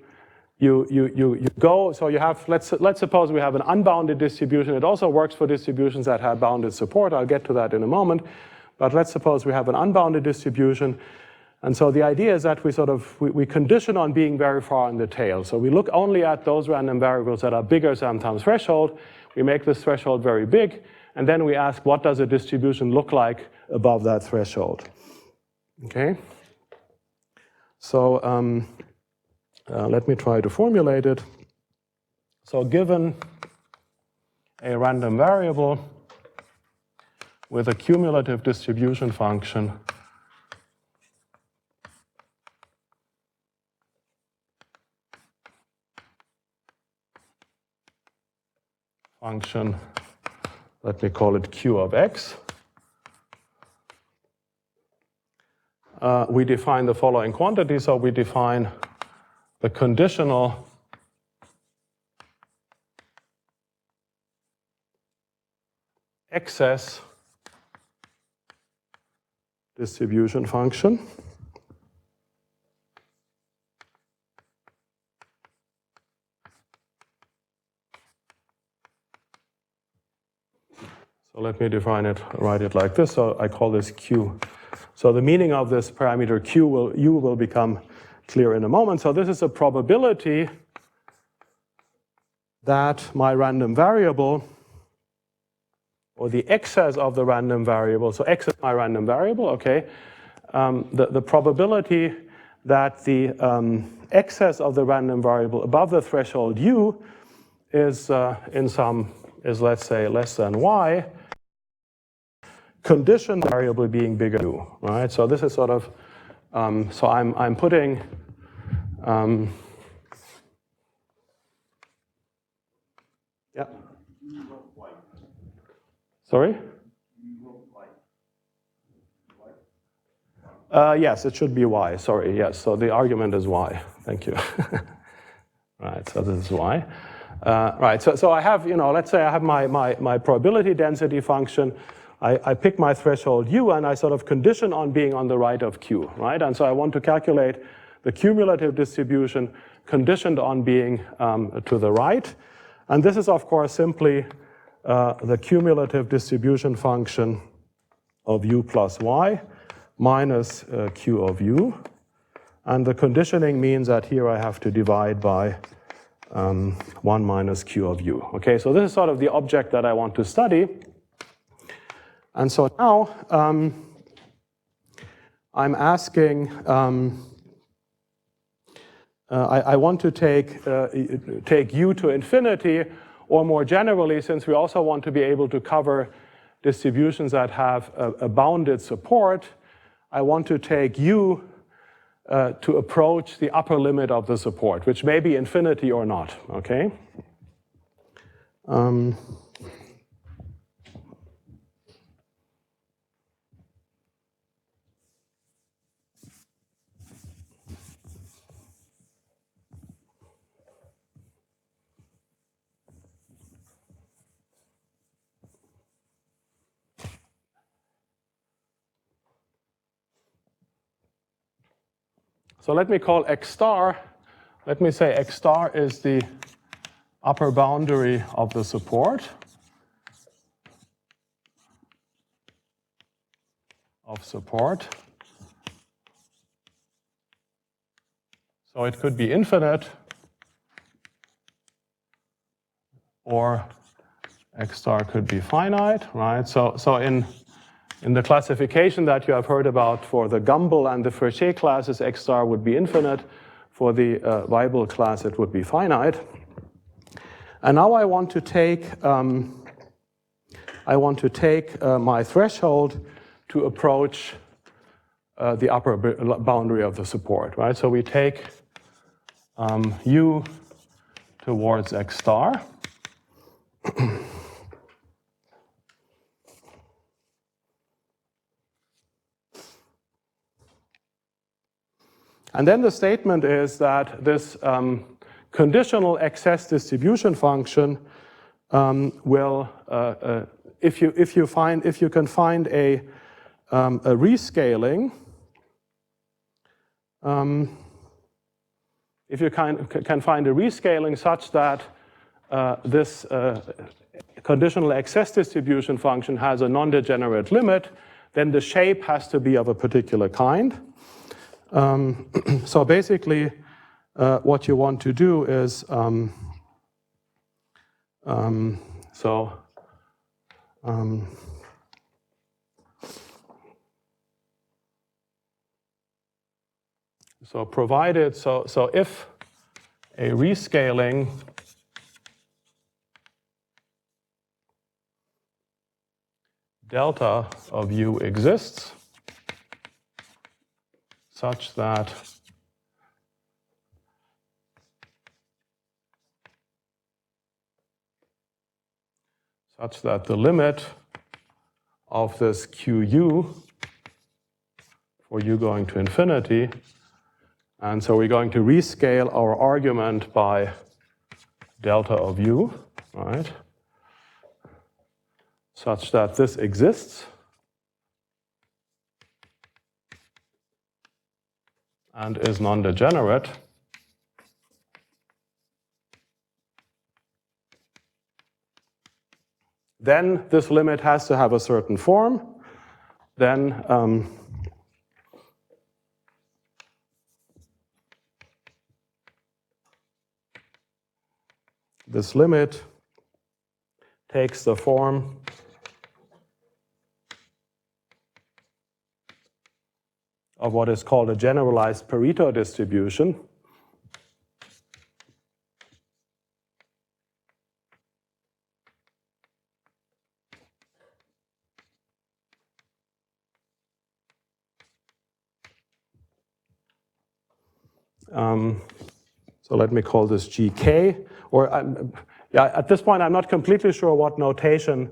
go, so you have, let's suppose we have an unbounded distribution. It also works for distributions that have bounded support. I'll get to that in a moment. But let's suppose we have an unbounded distribution. And so the idea is that we condition on being very far in the tail. So we look only at those random variables that are bigger than some threshold. We make this threshold very big. And then we ask, what does a distribution look like above that threshold? Okay? So, let me try to formulate it. So given a random variable with a cumulative distribution function let me call it Q of x, we define the following quantity. So we define the conditional excess distribution function. So let me define it, write it like this. So I call this Q. So the meaning of this parameter Q will become clear in a moment. So this is a probability that my random variable, or the excess of the random variable, so x is my random variable, okay, the probability that the excess of the random variable above the threshold u is let's say less than y, condition variable being bigger than u, right? So this is sort of, so I'm putting, yeah. Sorry? Yes, it should be y. Sorry, yes. So the argument is y. Thank you. Right, so this is y. Right, so I have, let's say I have my probability density function. I pick my threshold u, and I sort of condition on being on the right of q, right? And so I want to calculate the cumulative distribution conditioned on being to the right. And this is, of course, simply the cumulative distribution function of u plus y minus q of u. And the conditioning means that here I have to divide by 1 minus q of u. Okay, so this is sort of the object that I want to study. And so now I'm asking, I want to take u to infinity, or more generally, since we also want to be able to cover distributions that have a bounded support, I want to take u to approach the upper limit of the support, which may be infinity or not, okay? So let me call x star, let me say x star is the upper boundary of the support So it could be infinite, or x star could be finite, right? So in the classification that you have heard about for the Gumbel and the Frechet classes, x star would be infinite. For the Weibel class, it would be finite. And now I want to take my threshold to approach the upper boundary of the support, right? So we take u towards x star. And then the statement is that this conditional excess distribution function will, if you can find a rescaling, if you can find a rescaling such that this conditional excess distribution function has a non-degenerate limit, then the shape has to be of a particular kind. So basically, what you want to do is, provided, so if a rescaling delta of u exists, such that the limit of this qu for u going to infinity, and so we're going to rescale our argument by delta of u, right, such that this exists, and is non-degenerate, then this limit has to have a certain form. Then this limit takes the form of what is called a generalized Pareto distribution. So let me call this GK, or at this point I'm not completely sure what notation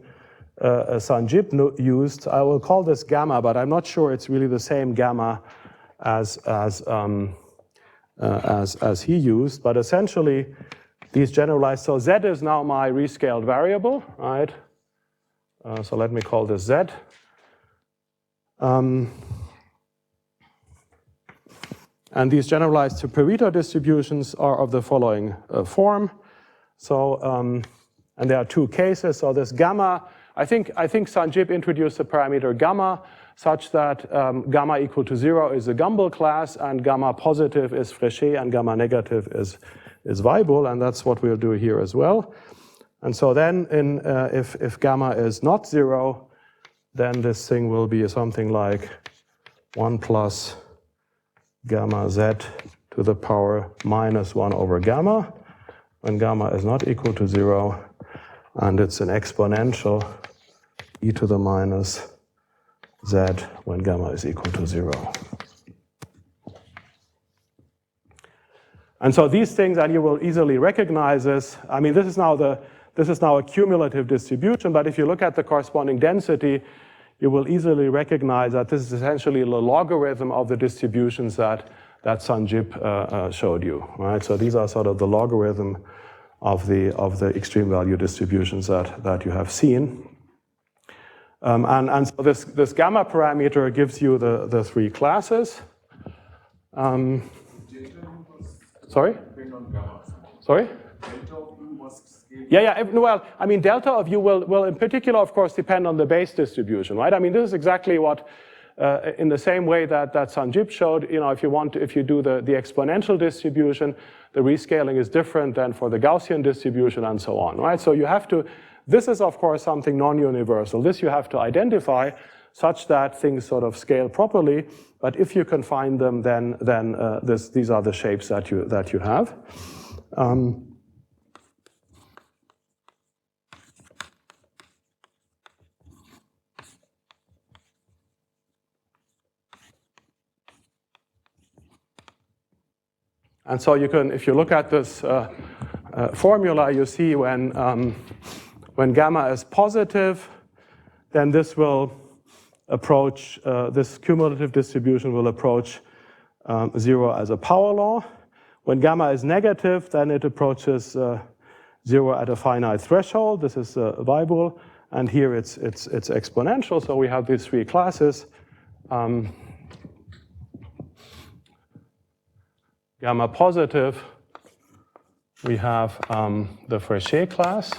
Sanjib used. I will call this gamma, but I'm not sure it's really the same gamma as he used. But essentially, these generalized. So Z is now my rescaled variable, right? So let me call this Z. And these generalized to Pareto distributions are of the following form. So, and there are two cases. So this gamma, I think Sanjib introduced the parameter gamma. such that gamma equal to 0 is a Gumbel class, and gamma positive is Fréchet, and gamma negative is Weibull, and that's what we'll do here as well. And so then if gamma is not 0, then this thing will be something like 1 plus gamma z to the power minus 1 over gamma, when gamma is not equal to 0, and it's an exponential e to the minus z when gamma is equal to 0. And so these things, and you will easily recognize this. I mean, this is now a cumulative distribution, but if you look at the corresponding density, you will easily recognize that this is essentially the logarithm of the distributions that Sanjib showed you, right? So these are sort of the logarithm of the extreme value distributions that you have seen. And so this gamma parameter gives you the three classes. Sorry? Sorry? Yeah. Well, I mean, delta of u will in particular, of course, depend on the base distribution, right? I mean, this is exactly what, in the same way that Sanjib showed, you know, if you do the exponential distribution, the rescaling is different than for the Gaussian distribution and so on, right? So you have to, this is, of course, something non-universal. This you have to identify such that things sort of scale properly. But if you can find them, then these are the shapes that you have. And so you can, if you look at this formula, you see when gamma is positive, then this will approach, this cumulative distribution will approach 0 as a power law. When gamma is negative, then it approaches 0 at a finite threshold. This is Weibull, and here it's exponential. So we have these three classes. Gamma positive, we have the Fréchet class.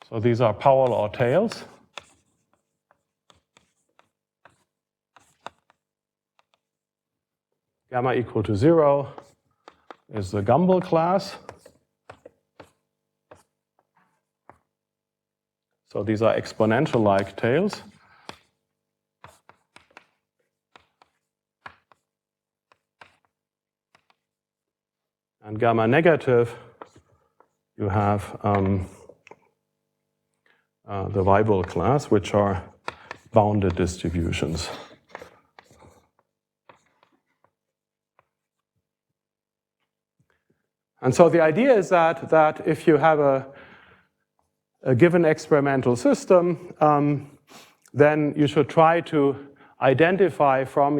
So these are power law tails. Gamma equal to 0 is the Gumbel class. So these are exponential-like tails. And gamma negative, you have the Weibull class, which are bounded distributions. And so the idea is that if you have a given experimental system, then you should try to identify from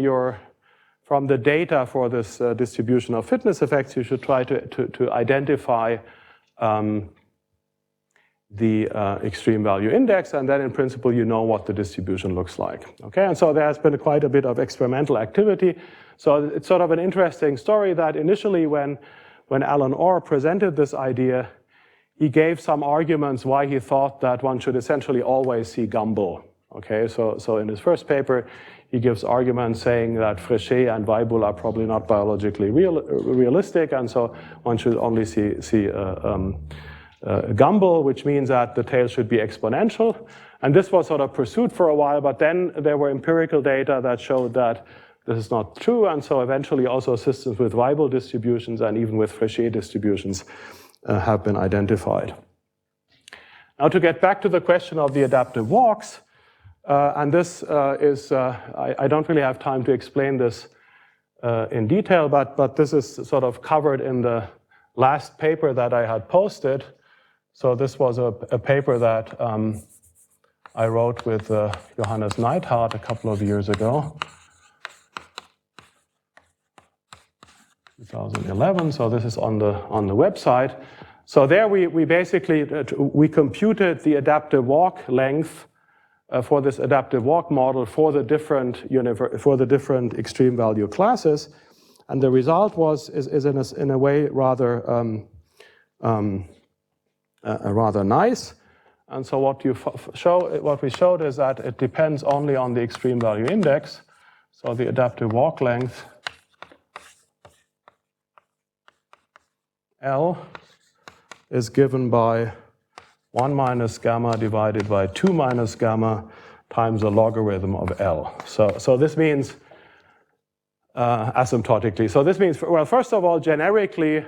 the data for this distribution of fitness effects, you should try to identify the extreme value index, and then in principle you know what the distribution looks like. Okay, and so there has been quite a bit of experimental activity. So it's sort of an interesting story that initially when Alan Orr presented this idea, he gave some arguments why he thought that one should essentially always see Gumbel. Okay, so in his first paper, he gives arguments saying that Fréchet and Weibull are probably not biologically realistic, and so one should only see Gumbel, which means that the tail should be exponential. And this was sort of pursued for a while, but then there were empirical data that showed that this is not true, and so eventually also systems with Weibull distributions and even with Fréchet distributions have been identified. Now to get back to the question of the adaptive walks, and this is, I don't really have time to explain this in detail, but this is sort of covered in the last paper that I had posted. So this was a paper that I wrote with Johannes Neidhardt a couple of years ago, 2011. So this is on the website. So there we basically we computed the adaptive walk length for this adaptive walk model for the different extreme value classes, and the result is in a way rather nice. And so what we showed is that it depends only on the extreme value index. So the adaptive walk length L is given by 1 minus gamma divided by 2 minus gamma times the logarithm of L. So this means asymptotically. So this means, well, first of all, generically,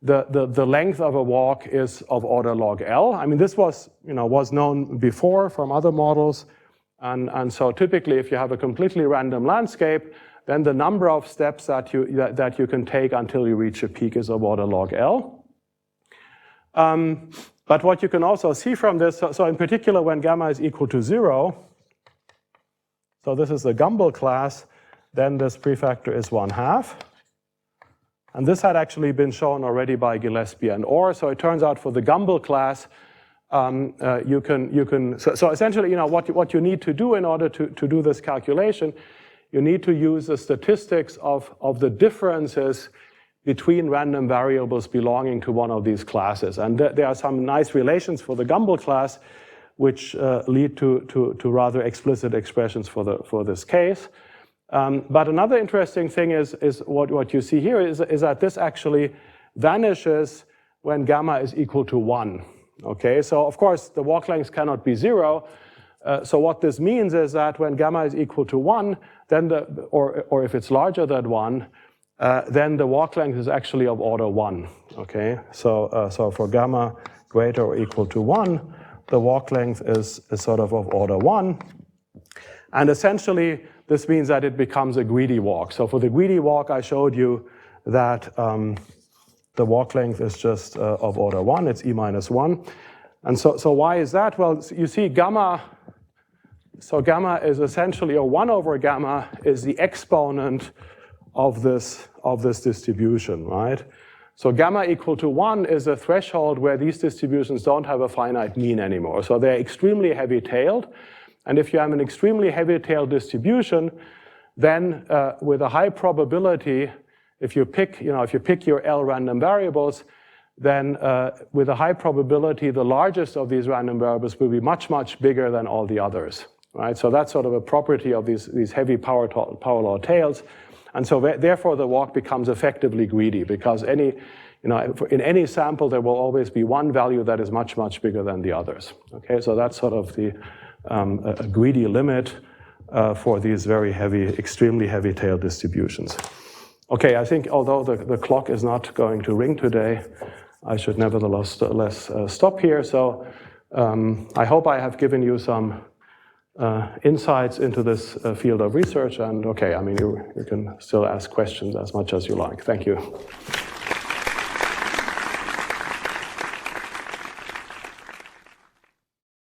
the length of a walk is of order log L. I mean, this was known before from other models. And so typically, if you have a completely random landscape, then the number of steps that you can take until you reach a peak is of order log L. But what you can also see from this, so in particular when gamma is equal to 0, so this is the Gumbel class, then this prefactor is 1/2. And this had actually been shown already by Gillespie and Orr. So it turns out for the Gumbel class, so essentially, what you need to do in order to do this calculation, you need to use the statistics of the differences between random variables belonging to one of these classes. And there are some nice relations for the Gumbel class, which lead to rather explicit expressions for this case. But another interesting thing is what you see here is that this actually vanishes when gamma is equal to 1. Okay, so of course the walk length cannot be 0. So what this means is that when gamma is equal to 1, then or if it's larger than 1, then the walk length is actually of order 1. Okay, so for gamma greater or equal to 1, the walk length is sort of order 1. And essentially, this means that it becomes a greedy walk. So for the greedy walk, I showed you that the walk length is just of order 1. It's e minus 1. And so why is that? Well, you see gamma, so gamma is essentially, or 1 over gamma is the exponent of this distribution, right? So gamma equal to 1 is a threshold where these distributions don't have a finite mean anymore. So they're extremely heavy-tailed. And if you have an extremely heavy-tailed distribution, then with a high probability, if you pick your L random variables, then with a high probability, the largest of these random variables will be much, much bigger than all the others, right? So that's sort of a property of these heavy power law tails. And so therefore, the walk becomes effectively greedy because in any sample, there will always be one value that is much, much bigger than the others. Okay, so that's sort of a greedy limit for these very heavy, extremely heavy-tailed distributions. Okay, I think although the clock is not going to ring today, I should nevertheless stop here. So I hope I have given you some insights into this field of research. And okay, I mean, you can still ask questions as much as you like. Thank you.